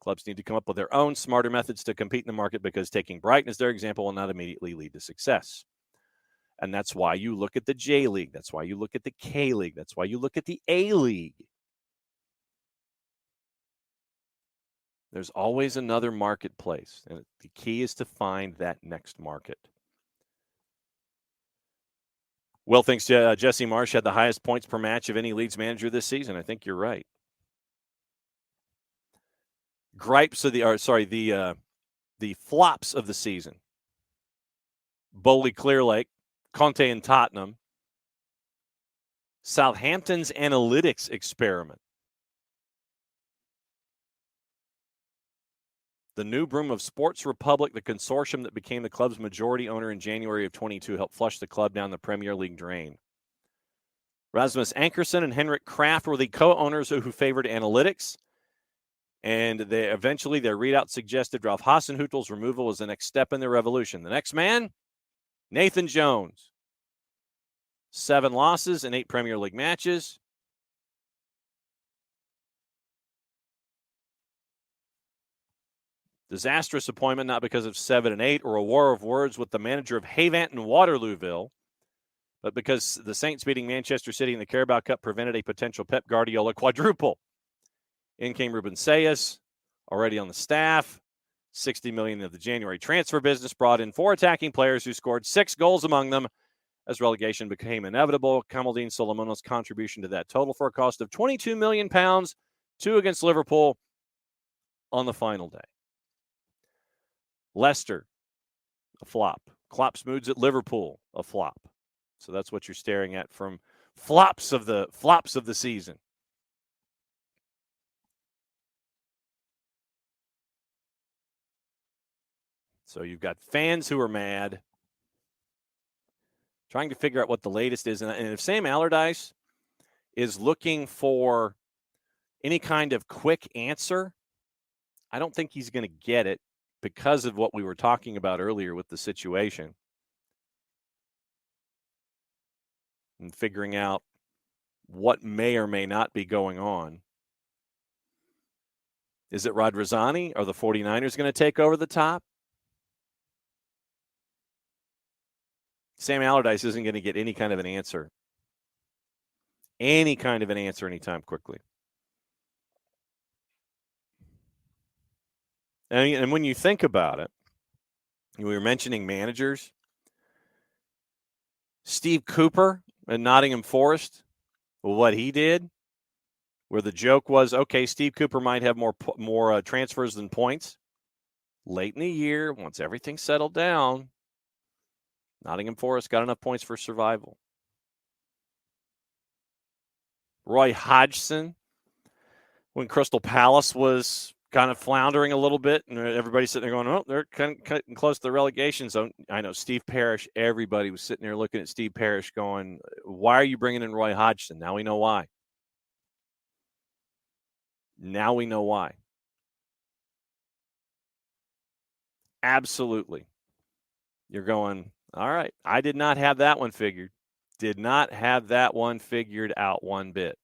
Clubs need to come up with their own smarter methods to compete in the market because taking Brighton as their example will not immediately lead to success. And that's why you look at the J League. That's why you look at the K League. That's why you look at the A League. There's always another marketplace, and the key is to find that next market. Will thinks Jesse Marsh had the highest points per match of any Leeds manager this season. I think you're right. The flops of the season. Bowley Clear Lake, Conte and Tottenham, Southampton's analytics experiment, the New Broom of Sports Republic, the consortium that became the club's majority owner in January of 22, helped flush the club down the Premier League drain. Rasmus Ankerson and Henrik Kraft were the co-owners who favored analytics, and their readout suggested Ralph Hasenhüttl's removal was the next step in their revolution. The next man, Nathan Jones. 7 losses in 8 Premier League matches. Disastrous appointment, not because of 7 and 8 or a war of words with the manager of Havant and Waterlooville, but because the Saints beating Manchester City in the Carabao Cup prevented a potential Pep Guardiola quadruple. In came Ruben Sayas, already on the staff. $60 million of the January transfer business brought in 4 attacking players who scored 6 goals among them. As relegation became inevitable, Kamaldeen Solomono's contribution to that total for a cost of £22 million, 2 against Liverpool on the final day. Leicester, a flop. Klopp's moods at Liverpool, a flop. So that's what you're staring at from flops of the season. So you've got fans who are mad, trying to figure out what the latest is. And if Sam Allardyce is looking for any kind of quick answer, I don't think he's going to get it because of what we were talking about earlier with the situation and figuring out what may or may not be going on. Is it Radrizzani? Are the 49ers going to take over the top? Sam Allardyce isn't going to get any kind of an answer. Anytime quickly. And when you think about it, we were mentioning managers. Steve Cooper at Nottingham Forest, what he did, where the joke was, okay, Steve Cooper might have more transfers than points. Late in the year, once everything settled down, Nottingham Forest got enough points for survival. Roy Hodgson, when Crystal Palace was kind of floundering a little bit, and everybody's sitting there going, oh, they're kind of cutting close to the relegation zone. I know Steve Parrish, everybody was sitting there looking at Steve Parrish going, why are you bringing in Roy Hodgson? Now we know why. Absolutely. You're going, all right, I did not have that one figured. Did not have that one figured out one bit.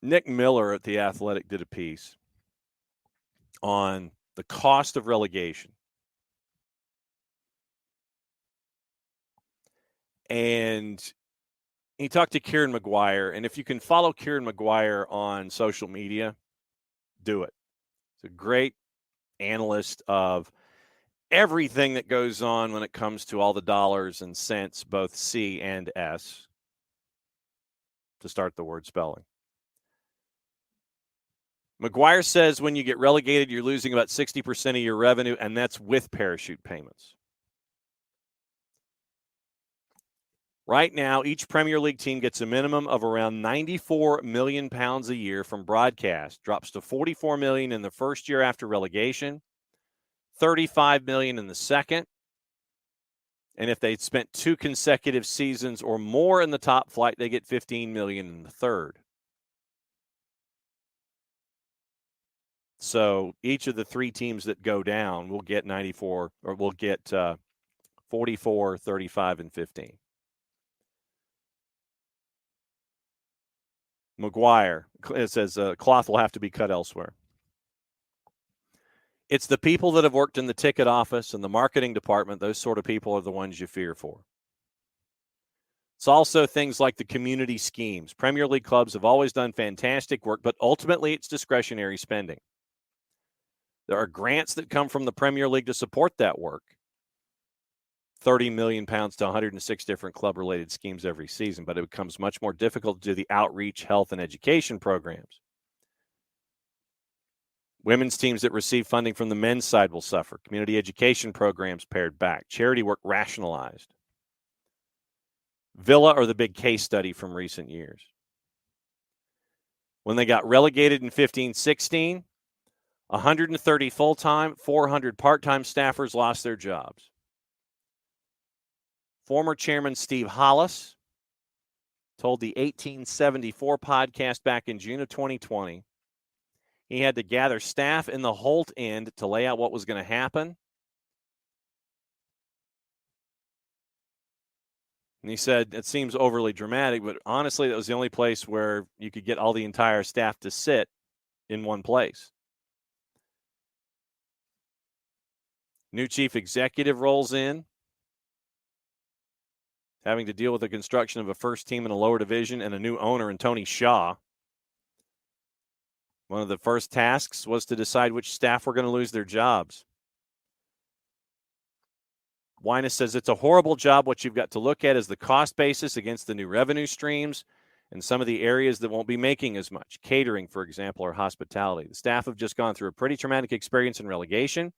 Nick Miller at The Athletic did a piece on the cost of relegation. And he talked to Kieran Maguire. And if you can follow Kieran Maguire on social media, do it. He's a great analyst of everything that goes on when it comes to all the dollars and cents, both C and S, to start the word spelling. Maguire says when you get relegated, you're losing about 60% of your revenue, and that's with parachute payments. Right now, each Premier League team gets a minimum of around £94 million a year from broadcast, drops to $44 million in the first year after relegation, $35 million in the second, and if they'd spent 2 consecutive seasons or more in the top flight, they get $15 million in the third. So each of the 3 teams that go down will get 94, or will get 44, 35, and 15. Maguire, it says cloth will have to be cut elsewhere. It's the people that have worked in the ticket office and the marketing department. Those sort of people are the ones you fear for. It's also things like the community schemes. Premier League clubs have always done fantastic work, but ultimately it's discretionary spending. There are grants that come from the Premier League to support that work. £30 million to 106 different club-related schemes every season, but it becomes much more difficult to do the outreach, health, and education programs. Women's teams that receive funding from the men's side will suffer. Community education programs pared back. Charity work rationalized. Villa are the big case study from recent years. When they got relegated in 15-16, 130 full-time, 400 part-time staffers lost their jobs. Former chairman Steve Hollis told the 1874 podcast back in June of 2020 he had to gather staff in the Holt end to lay out what was going to happen. And he said, it seems overly dramatic, but honestly, that was the only place where you could get all the entire staff to sit in one place. New chief executive rolls in, having to deal with the construction of a first team in a lower division and a new owner in Tony Shaw. One of the first tasks was to decide which staff were going to lose their jobs. Winus says it's a horrible job. What you've got to look at is the cost basis against the new revenue streams and some of the areas that won't be making as much. Catering, for example, or hospitality. The staff have just gone through a pretty traumatic experience in relegation.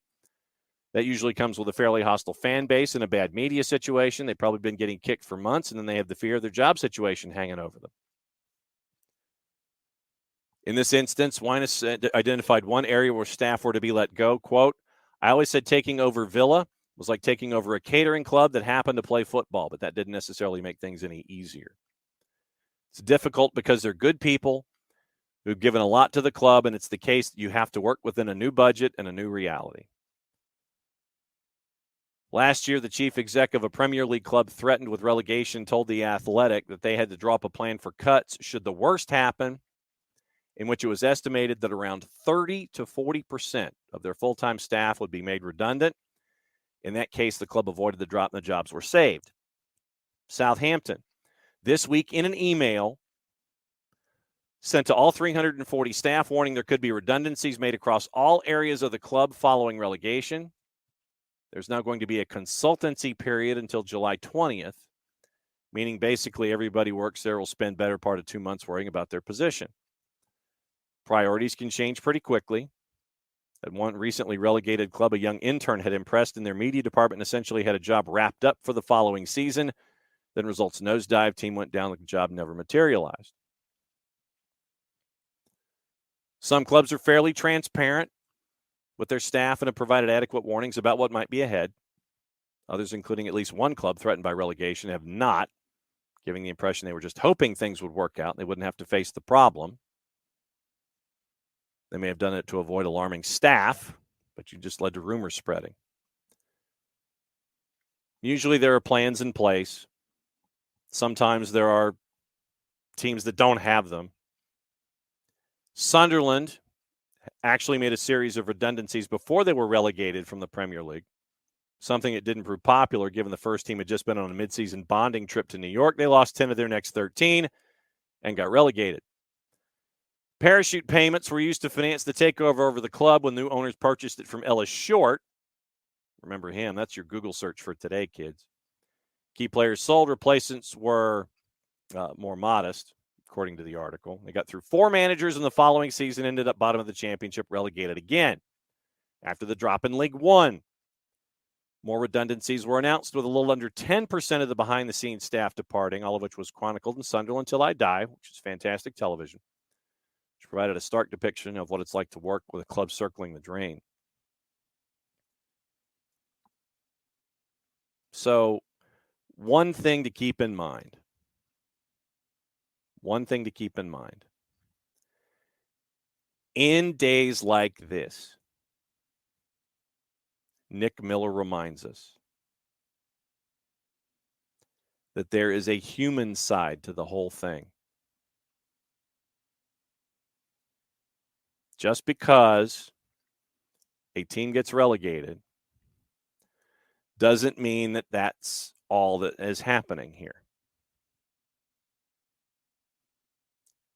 That usually comes with a fairly hostile fan base and a bad media situation. They've probably been getting kicked for months, and then they have the fear of their job situation hanging over them. In this instance, Winus identified one area where staff were to be let go. Quote, I always said taking over Villa was like taking over a catering club that happened to play football, but that didn't necessarily make things any easier. It's difficult because they're good people who've given a lot to the club, and it's the case that you have to work within a new budget and a new reality. Last year, the chief exec of a Premier League club threatened with relegation told The Athletic that they had to draw up a plan for cuts should the worst happen, in which it was estimated that around 30 to 40% of their full-time staff would be made redundant. In that case, the club avoided the drop and the jobs were saved. Southampton, this week in an email sent to all 340 staff, warning there could be redundancies made across all areas of the club following relegation. There's now going to be a consultancy period until July 20th, meaning basically everybody works there will spend better part of 2 months worrying about their position. Priorities can change pretty quickly. At one recently relegated club, a young intern had impressed in their media department and essentially had a job wrapped up for the following season. Then results nosedive, team went down, the job never materialized. Some clubs are fairly transparent with their staff and have provided adequate warnings about what might be ahead. Others, including at least one club threatened by relegation, have not, giving the impression they were just hoping things would work out and they wouldn't have to face the problem. They may have done it to avoid alarming staff, but you just led to rumors spreading. Usually there are plans in place. Sometimes there are teams that don't have them. Sunderland actually made a series of redundancies before they were relegated from the Premier League, something that didn't prove popular given the first team had just been on a midseason bonding trip to New York. They lost 10 of their next 13 and got relegated. Parachute payments were used to finance the takeover over the club when new owners purchased it from Ellis Short. Remember him. That's your Google search for today, kids. Key players sold. Replacements were more modest, according to the article. They got through 4 managers in the following season, ended up bottom of the championship, relegated again after the drop in League One. More redundancies were announced, with a little under 10% of the behind-the-scenes staff departing, all of which was chronicled in Sunderland Till I Die, which is fantastic television, which provided a stark depiction of what it's like to work with a club circling the drain. So, one thing to keep in mind. In days like this, Nick Miller reminds us that there is a human side to the whole thing. Just because a team gets relegated doesn't mean that that's all that is happening here.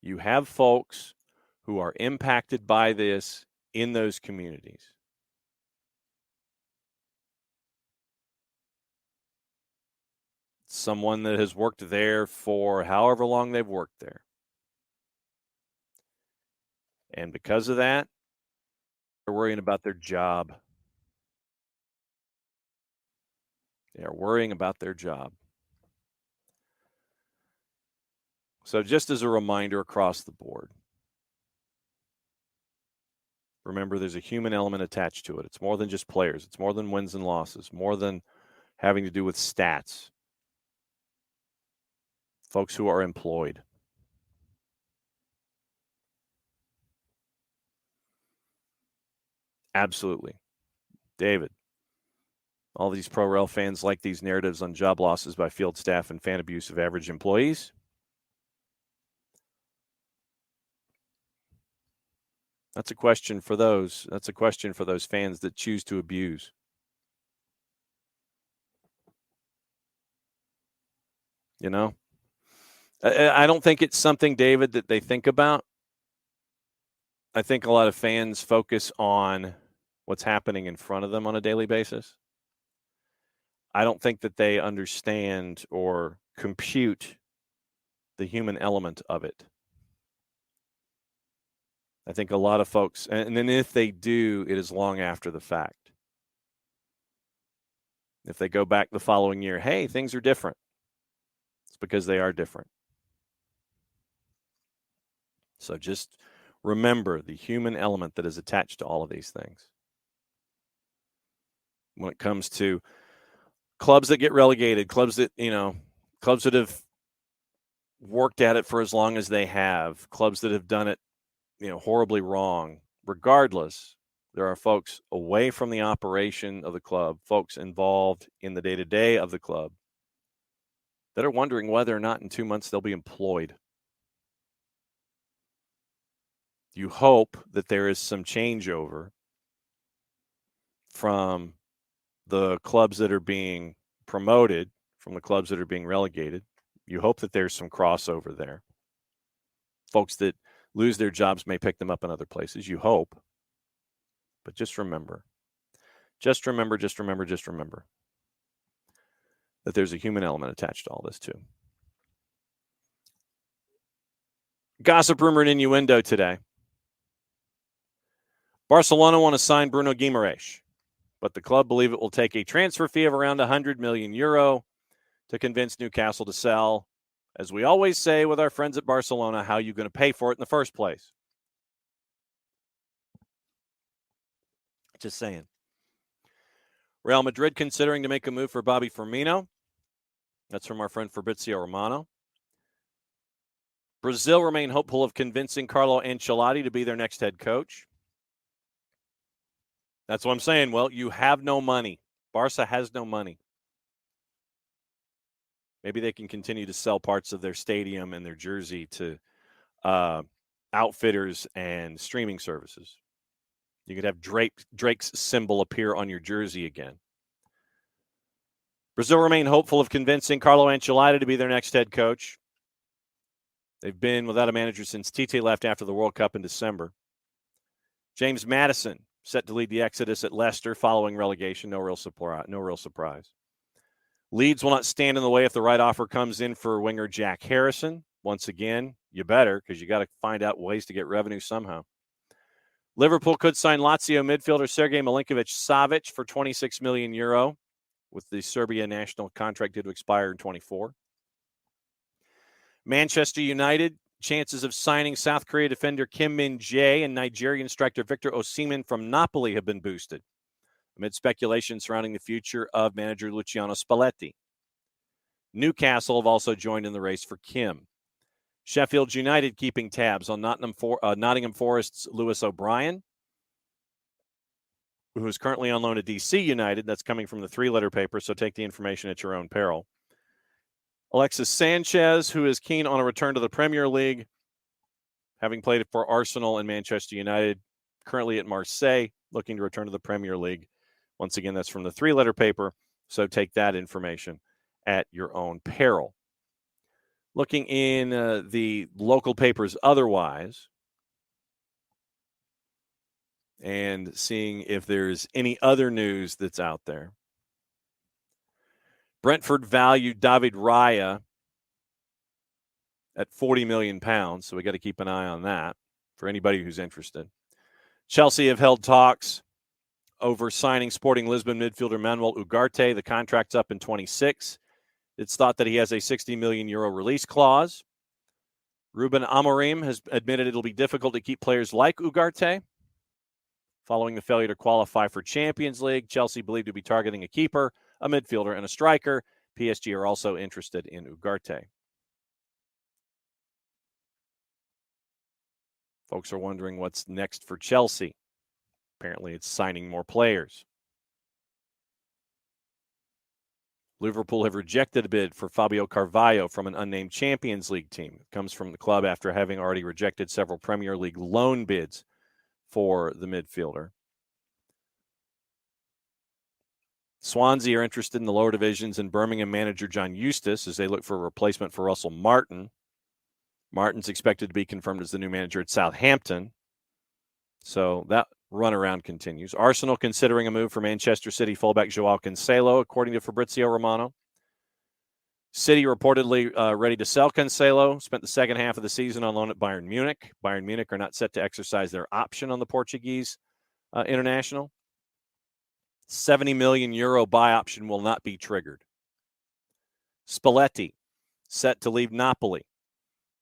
You have folks who are impacted by this in those communities. Someone that has worked there for however long they've worked there. And because of that, they're worrying about their job. They are worrying about their job. So just as a reminder across the board, remember there's a human element attached to it. It's more than just players. It's more than wins and losses, more than having to do with stats. Folks who are employed. Absolutely. David, all these pro-rel fans like these narratives on job losses by field staff and fan abuse of average employees. That's a question for those. That's a question for those fans that choose to abuse. You know? I don't think it's something, David, that they think about. I think a lot of fans focus on what's happening in front of them on a daily basis. I don't think that they understand or compute the human element of it. I think a lot of folks, and then if they do, it is long after the fact. If they go back the following year, hey, things are different. It's because they are different. So just remember the human element that is attached to all of these things. When it comes to clubs that get relegated, clubs that have worked at it for as long as they have, clubs that have done it, horribly wrong. Regardless, there are folks away from the operation of the club, folks involved in the day-to-day of the club that are wondering whether or not in 2 months they'll be employed. You hope that there is some changeover from the clubs that are being promoted, from the clubs that are being relegated. You hope that there's some crossover there. Folks that lose their jobs may pick them up in other places. You hope. But just remember that there's a human element attached to all this too. Gossip, rumor, and innuendo today. Barcelona want to sign Bruno Guimaraes, but the club believe it will take a transfer fee of around €100 million to convince Newcastle to sell. As we always say with our friends at Barcelona, how are you going to pay for it in the first place? Just saying. Real Madrid considering to make a move for Bobby Firmino. That's from our friend Fabrizio Romano. Brazil remain hopeful of convincing Carlo Ancelotti to be their next head coach. That's what I'm saying. Well, you have no money. Barca has no money. Maybe they can continue to sell parts of their stadium and their jersey to outfitters and streaming services. You could have Drake's symbol appear on your jersey again. Brazil remain hopeful of convincing Carlo Ancelotti to be their next head coach. They've been without a manager since Tite left after the World Cup in December. James Maddison set to lead the exodus at Leicester following relegation. No real surprise. Leeds will not stand in the way if the right offer comes in for winger Jack Harrison. Once again, you better, because you got to find out ways to get revenue somehow. Liverpool could sign Lazio midfielder Sergej Milinkovic-Savic for €26 million, with the Serbia national contract due to expire in 24. Manchester United, chances of signing South Korea defender Kim Min-jae and Nigerian striker Victor Osimhen from Napoli have been boosted, amid speculation surrounding the future of manager Luciano Spalletti. Newcastle have also joined in the race for Kim. Sheffield United keeping tabs on Nottingham Forest's Lewis O'Brien, who is currently on loan to DC United. That's coming from the three-letter paper, so take the information at your own peril. Alexis Sanchez, who is keen on a return to the Premier League, having played for Arsenal and Manchester United, currently at Marseille, looking to return to the Premier League. Once again, that's from the three-letter paper, so take that information at your own peril. Looking in the local papers otherwise, and seeing if there's any other news that's out there. Brentford valued David Raya at £40 million, so we got to keep an eye on that for anybody who's interested. Chelsea have held talks over signing Sporting Lisbon midfielder Manuel Ugarte. The contract's up in 26. It's thought that he has a €60 million release clause. Ruben Amorim has admitted it'll be difficult to keep players like Ugarte. Following the failure to qualify for Champions League, Chelsea believed to be targeting a keeper, a midfielder, and a striker. PSG are also interested in Ugarte. Folks are wondering what's next for Chelsea. Apparently, it's signing more players. Liverpool have rejected a bid for Fabio Carvalho from an unnamed Champions League team. It comes from the club after having already rejected several Premier League loan bids for the midfielder. Swansea are interested in the lower divisions and Birmingham manager John Eustace as they look for a replacement for Russell Martin. Martin's expected to be confirmed as the new manager at Southampton. So that runaround continues. Arsenal considering a move for Manchester City fullback Joao Cancelo, according to Fabrizio Romano. City reportedly ready to sell Cancelo. Spent the second half of the season on loan at Bayern Munich. Bayern Munich are not set to exercise their option on the Portuguese international. €70 million buy option will not be triggered. Spalletti set to leave Napoli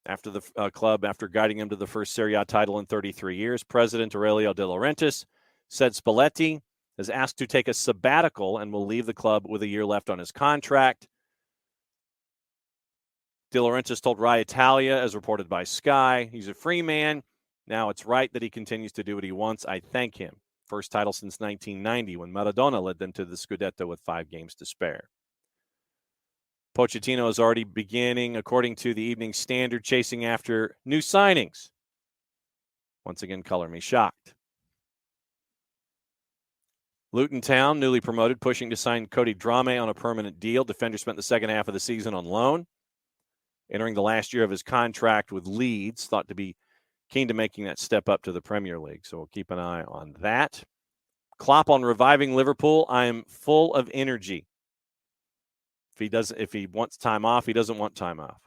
after the club after guiding him to the first Serie A title in 33 years. President Aurelio De Laurentiis said Spalletti has asked to take a sabbatical and will leave the club with a year left on his contract. De Laurentiis told Rai Italia, as reported by Sky, he's a free man. Now it's right that he continues to do what he wants. I thank him. First title since 1990 when Maradona led them to the Scudetto with 5 games to spare. Pochettino is already beginning, according to the Evening Standard, chasing after new signings. Once again, color me shocked. Luton Town, newly promoted, pushing to sign Cody Drame on a permanent deal. Defender spent the second half of the season on loan. Entering the last year of his contract with Leeds, thought to be keen to making that step up to the Premier League. So we'll keep an eye on that. Klopp on reviving Liverpool. I am full of energy. If he wants time off, he doesn't want time off.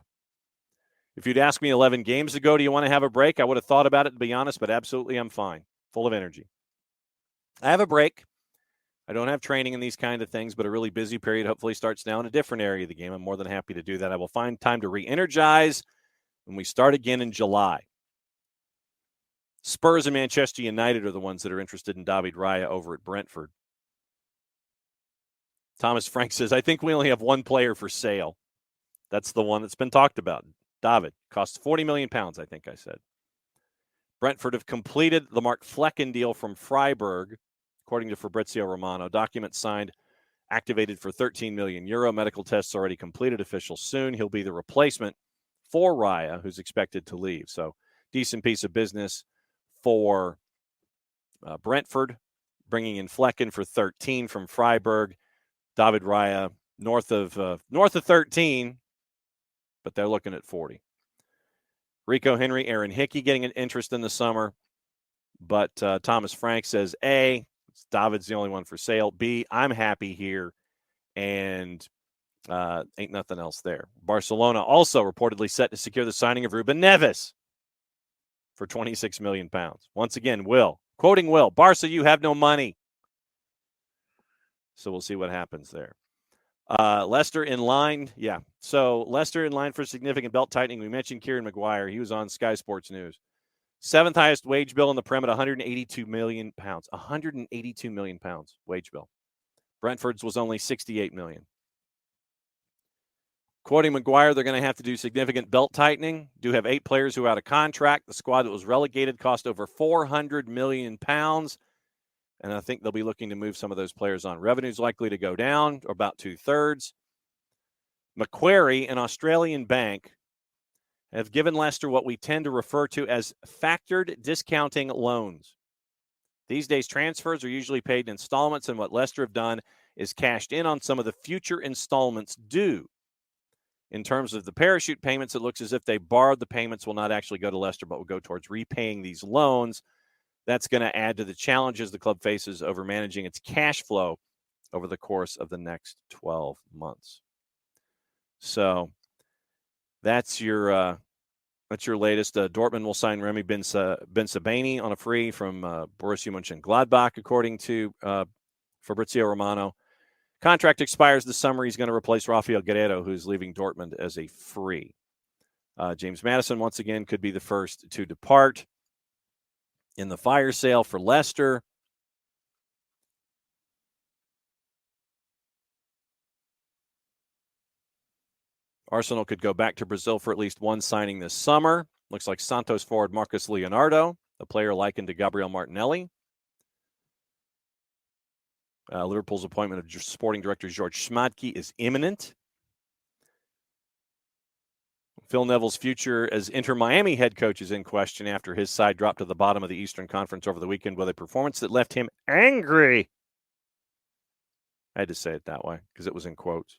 If you'd asked me 11 games ago, do you want to have a break? I would have thought about it, to be honest, but absolutely I'm fine. Full of energy. I have a break. I don't have training in these kind of things, but a really busy period hopefully starts now in a different area of the game. I'm more than happy to do that. I will find time to re-energize when we start again in July. Spurs and Manchester United are the ones that are interested in David Raya over at Brentford. Thomas Frank says, I think we only have one player for sale. That's the one that's been talked about. David. Costs £40 million, I think I said. Brentford have completed the Mark Flecken deal from Freiburg, according to Fabrizio Romano. Documents signed, activated for €13 million. Medical tests already completed, official soon. He'll be the replacement for Raya, who's expected to leave. So decent piece of business for Brentford bringing in Flecken for 13 from Freiburg. David Raya north of 13, but they're looking at 40. Rico Henry, Aaron Hickey getting an interest in the summer, but Thomas Frank says A, David's the only one for sale. B, I'm happy here, and ain't nothing else there. Barcelona also reportedly set to secure the signing of Ruben Neves for £26 million. Once again, quoting Will, Barca, you have no money. So we'll see what happens there. Leicester in line. Yeah. So Leicester in line for significant belt tightening. We mentioned Kieran Maguire. He was on Sky Sports News. 7th highest wage bill in the Prem at £182 million. £182 million wage bill. Brentford's was only $68 million. Quoting Maguire, they're going to have to do significant belt tightening. Do have 8 players who are out of contract. The squad that was relegated cost over £400 million. And I think they'll be looking to move some of those players on. Revenue's likely to go down, or about 2/3. Macquarie, an Australian bank, have given Leicester what we tend to refer to as factored discounting loans. These days, transfers are usually paid in installments, and what Leicester have done is cashed in on some of the future installments due. In terms of the parachute payments, it looks as if they borrowed the payments will not actually go to Leicester, but will go towards repaying these loans. That's going to add to the challenges the club faces over managing its cash flow over the course of the next 12 months. So that's your latest. Dortmund will sign Remy Ben Sebaini on a free from Borussia Mönchengladbach, according to Fabrizio Romano. Contract expires this summer. He's going to replace Rafael Guerrero, who's leaving Dortmund as a free. James Maddison, once again, could be the first to depart in the fire sale for Leicester. Arsenal could go back to Brazil for at least one signing this summer. Looks like Santos forward Marcus Leonardo, a player likened to Gabriel Martinelli. Liverpool's appointment of sporting director George Schmadtke is imminent. Phil Neville's future as Inter Miami head coach is in question after his side dropped to the bottom of the Eastern Conference over the weekend with a performance that left him angry. I had to say it that way because it was in quotes.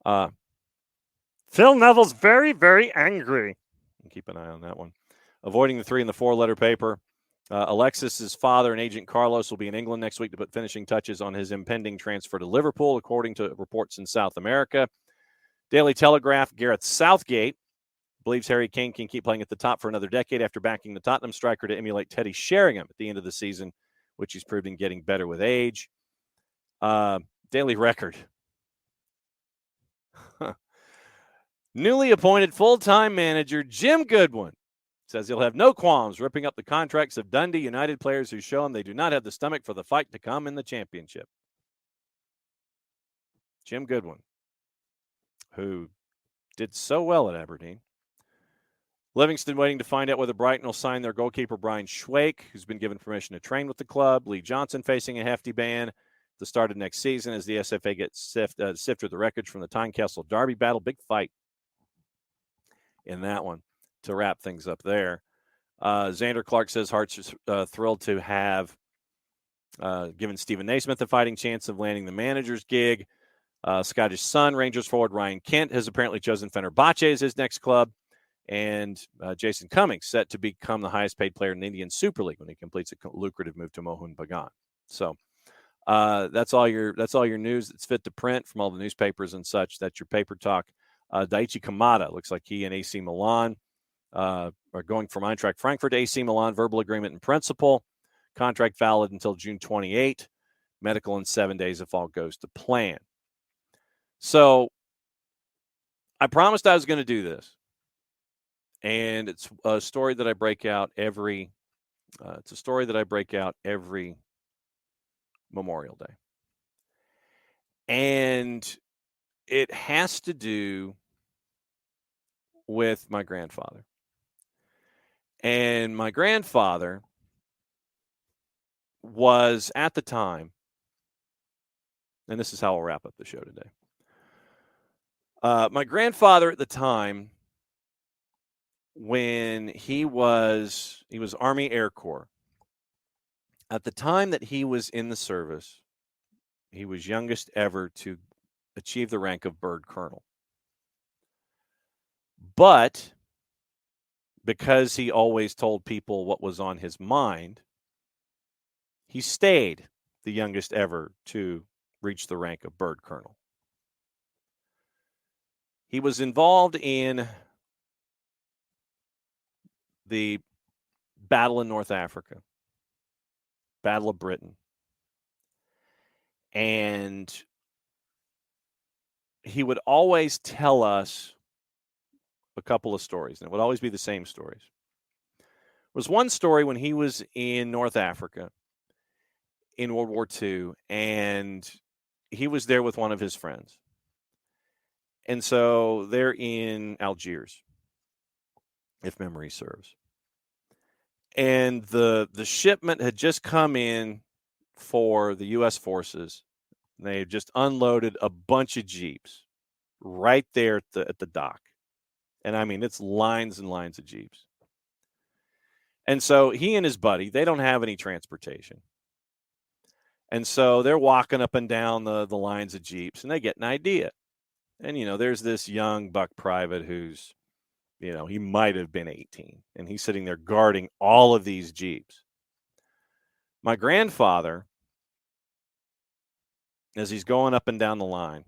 Phil Neville's very, very angry. Keep an eye on that one. Avoiding the 3 and the 4-letter paper. Alexis's father and agent Carlos will be in England next week to put finishing touches on his impending transfer to Liverpool, according to reports in South America. Daily Telegraph, Gareth Southgate believes Harry Kane can keep playing at the top for another decade after backing the Tottenham striker to emulate Teddy Sheringham at the end of the season, which he's proving getting better with age. Daily Record. Newly appointed full-time manager Jim Goodwin says he'll have no qualms ripping up the contracts of Dundee United players who show him they do not have the stomach for the fight to come in the championship. Jim Goodwin, who did so well at Aberdeen. Livingston waiting to find out whether Brighton will sign their goalkeeper Brian Schwake, who's been given permission to train with the club. Lee Johnson facing a hefty ban at the start of next season as the SFA gets sifted through the wreckage from the Tynecastle Derby battle. Big fight in that one to wrap things up there. Xander Clark says Hearts are thrilled to have given Stephen Naismith a fighting chance of landing the manager's gig. Scottish Sun, Rangers forward Ryan Kent has apparently chosen Fenerbahce as his next club. And Jason Cummings set to become the highest paid player in the Indian Super League when he completes a lucrative move to Mohun Bagan. So that's all your news that's fit to print from all the newspapers and such. That's your paper talk. Daichi Kamada looks like he and AC Milan are going from Eintracht Frankfurt to AC Milan. Verbal agreement in principle. Contract valid until June 28. Medical in 7 days if all goes to plan. So I promised I was going to do this. And it's a story that I break out every Memorial Day. And it has to do with my grandfather. And my grandfather was at the time, and this is how I'll wrap up the show today. My grandfather at the time, when he was Army Air Corps, At the time that he was in the service, he was youngest ever to achieve the rank of bird colonel. But because he always told people what was on his mind, he stayed the youngest ever to reach the rank of bird colonel. He was involved in the battle in North Africa, Battle of Britain. And he would always tell us a couple of stories, and it would always be the same stories. There was one story when he was in North Africa in World War II, and he was there with one of his friends. And so they're in Algiers, if memory serves. And the shipment had just come in for the U.S. forces. They had just unloaded a bunch of Jeeps right there at the dock. And I mean, it's lines and lines of Jeeps. And so he and his buddy, they don't have any transportation. And so they're walking up and down the lines of Jeeps, and they get an idea. And, there's this young buck private who's, he might have been 18, and he's sitting there guarding all of these Jeeps. My grandfather, as he's going up and down the line,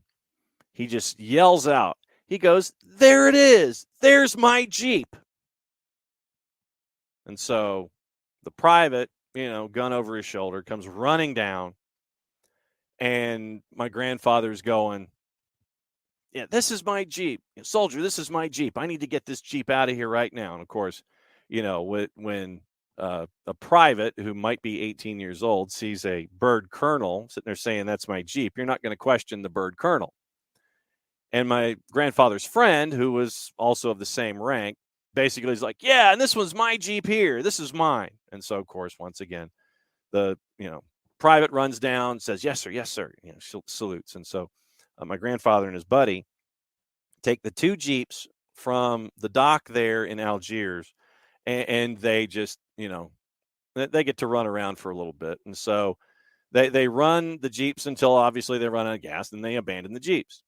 he just yells out. He goes, "There it is. There's my Jeep." And so the private, gun over his shoulder, comes running down. And my grandfather's going, "Yeah, this is my Jeep. Soldier, this is my Jeep. I need to get this Jeep out of here right now." And of course, when a private who might be 18 years old sees a bird colonel sitting there saying, "That's my Jeep," you're not going to question the bird colonel. And my grandfather's friend, who was also of the same rank, basically is like, "Yeah, and this was my Jeep here. This is mine." And so, of course, once again, the private runs down, says, "Yes, sir. Yes, sir." Salutes. And so my grandfather and his buddy take the two Jeeps from the dock there in Algiers, and they just, they get to run around for a little bit. And so they run the Jeeps until obviously they run out of gas, and they abandon the Jeeps.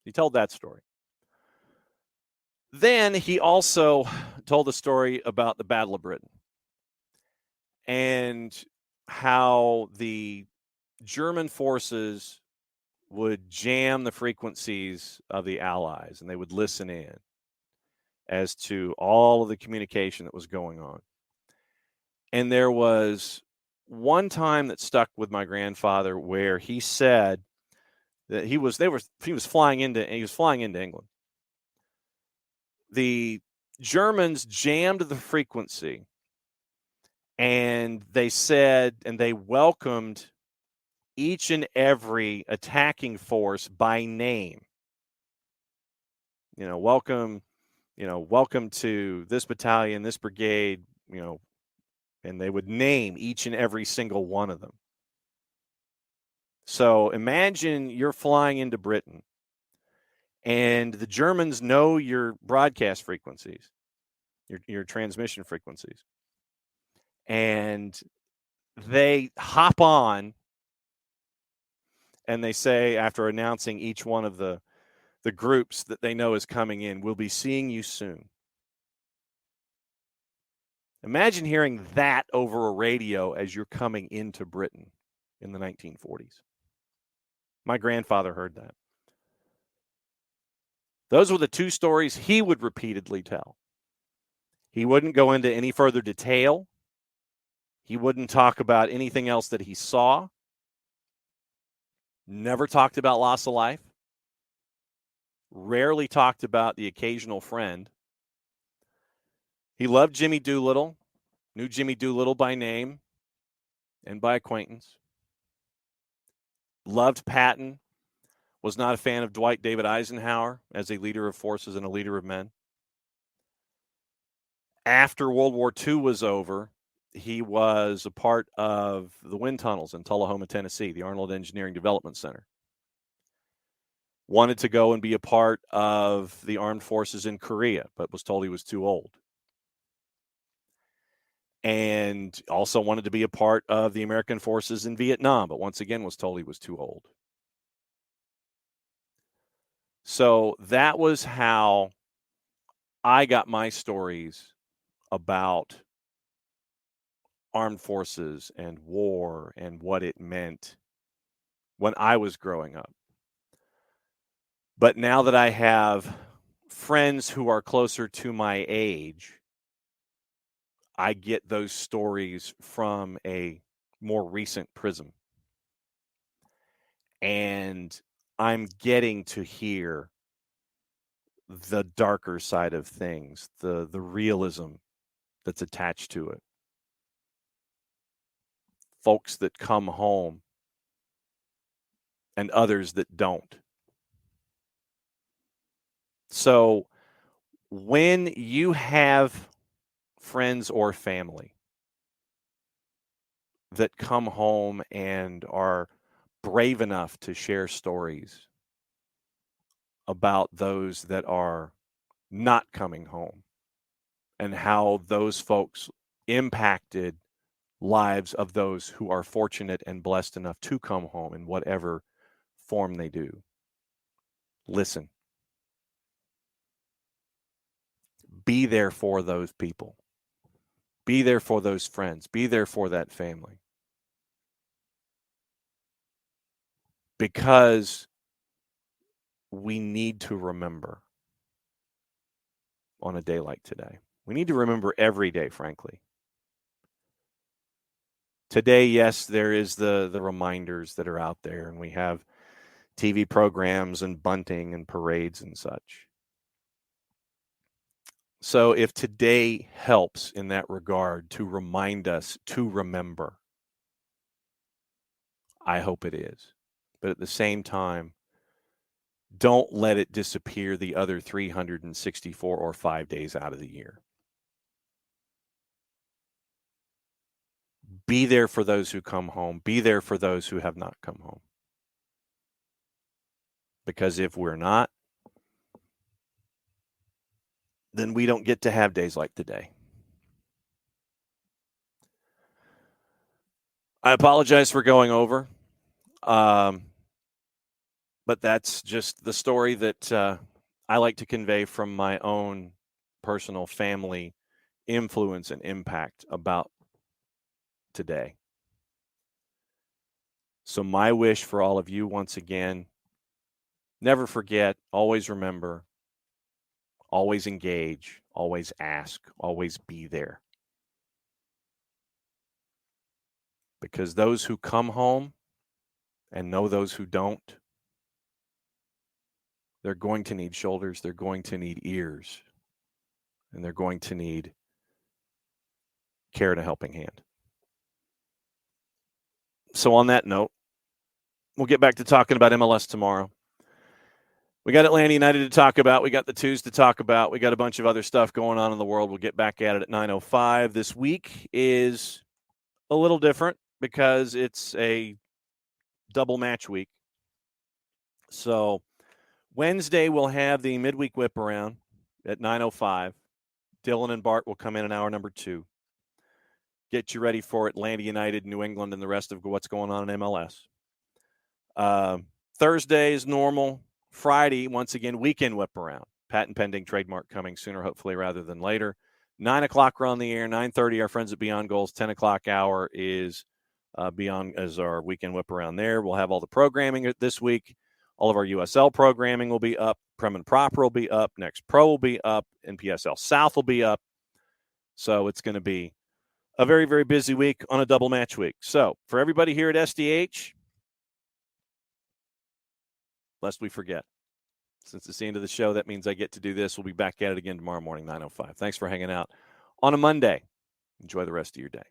He told that story. Then he also told a story about the Battle of Britain and how the German forces would jam the frequencies of the Allies, and they would listen in as to all of the communication that was going on. And there was one time that stuck with my grandfather where he said that he was flying into England. The Germans jammed the frequency, and they said, and they welcomed each and every attacking force by name. Welcome to this battalion, this brigade, and they would name each and every single one of them. So imagine you're flying into Britain, and the Germans know your broadcast frequencies, your transmission frequencies, and they hop on, and they say, after announcing each one of the groups that they know is coming in, "We'll be seeing you soon." Imagine hearing that over a radio as you're coming into Britain in the 1940s. My grandfather heard that. Those were the two stories he would repeatedly tell. He wouldn't go into any further detail. He wouldn't talk about anything else that he saw. Never talked about loss of life. Rarely talked about the occasional friend. He loved Jimmy Doolittle, knew Jimmy Doolittle by name and by acquaintance. Loved Patton, was not a fan of Dwight David Eisenhower as a leader of forces and a leader of men. After World War II was over, he was a part of the wind tunnels in Tullahoma, Tennessee, the Arnold Engineering Development Center. Wanted to go and be a part of the armed forces in Korea, but was told he was too old. and also wanted to be a part of the American forces in Vietnam, but once again was told he was too old. So that was how I got my stories about armed forces and war and what it meant when I was growing up. But now that I have friends who are closer to my age, I get those stories from a more recent prism. And I'm getting to hear the darker side of things, the realism that's attached to it. Folks that come home and others that don't. So when you have friends or family that come home and are brave enough to share stories about those that are not coming home and how those folks impacted lives of those who are fortunate and blessed enough to come home in whatever form they do. Listen. Be there for those people. Be there for those friends. Be there for that family. Because we need to remember on a day like today. We need to remember every day, frankly. Today, yes, there is the reminders that are out there, and we have TV programs and bunting and parades and such. So if today helps in that regard to remind us to remember, I hope it is. But at the same time, don't let it disappear the other 364 or 5 days out of the year. Be there for those who come home. Be there for those who have not come home. Because if we're not, then we don't get to have days like today. I apologize for going over, but that's just the story that I like to convey from my own personal family influence and impact about today. So my wish for all of you, once again, never forget, always remember, always engage, always ask, always be there. Because those who come home and know those who don't, they're going to need shoulders, they're going to need ears, and they're going to need care and a helping hand. So on that note, we'll get back to talking about MLS tomorrow. We got Atlanta United to talk about. We got the Twos to talk about. We got a bunch of other stuff going on in the world. We'll get back at it at 9:05. This week is a little different because it's a double match week. So Wednesday, we'll have the midweek whip around at 9:05. Dylan and Bart will come in hour number 2. Get you ready for Atlanta United, New England, and the rest of what's going on in MLS. Thursday is normal. Friday, once again, weekend whip around. Patent pending, trademark coming sooner, hopefully, rather than later. 9 o'clock, we're on the air. 9:30, our friends at Beyond Goals. 10 o'clock hour is Beyond as our weekend whip around there. We'll have all the programming this week. All of our USL programming will be up. Prem and Proper will be up. Next Pro will be up. NPSL South will be up. So it's going to be a very, very busy week on a double match week. So for everybody here at SDH, lest we forget, since it's the end of the show, that means I get to do this. We'll be back at it again tomorrow morning, 9:05. Thanks for hanging out on a Monday. Enjoy the rest of your day.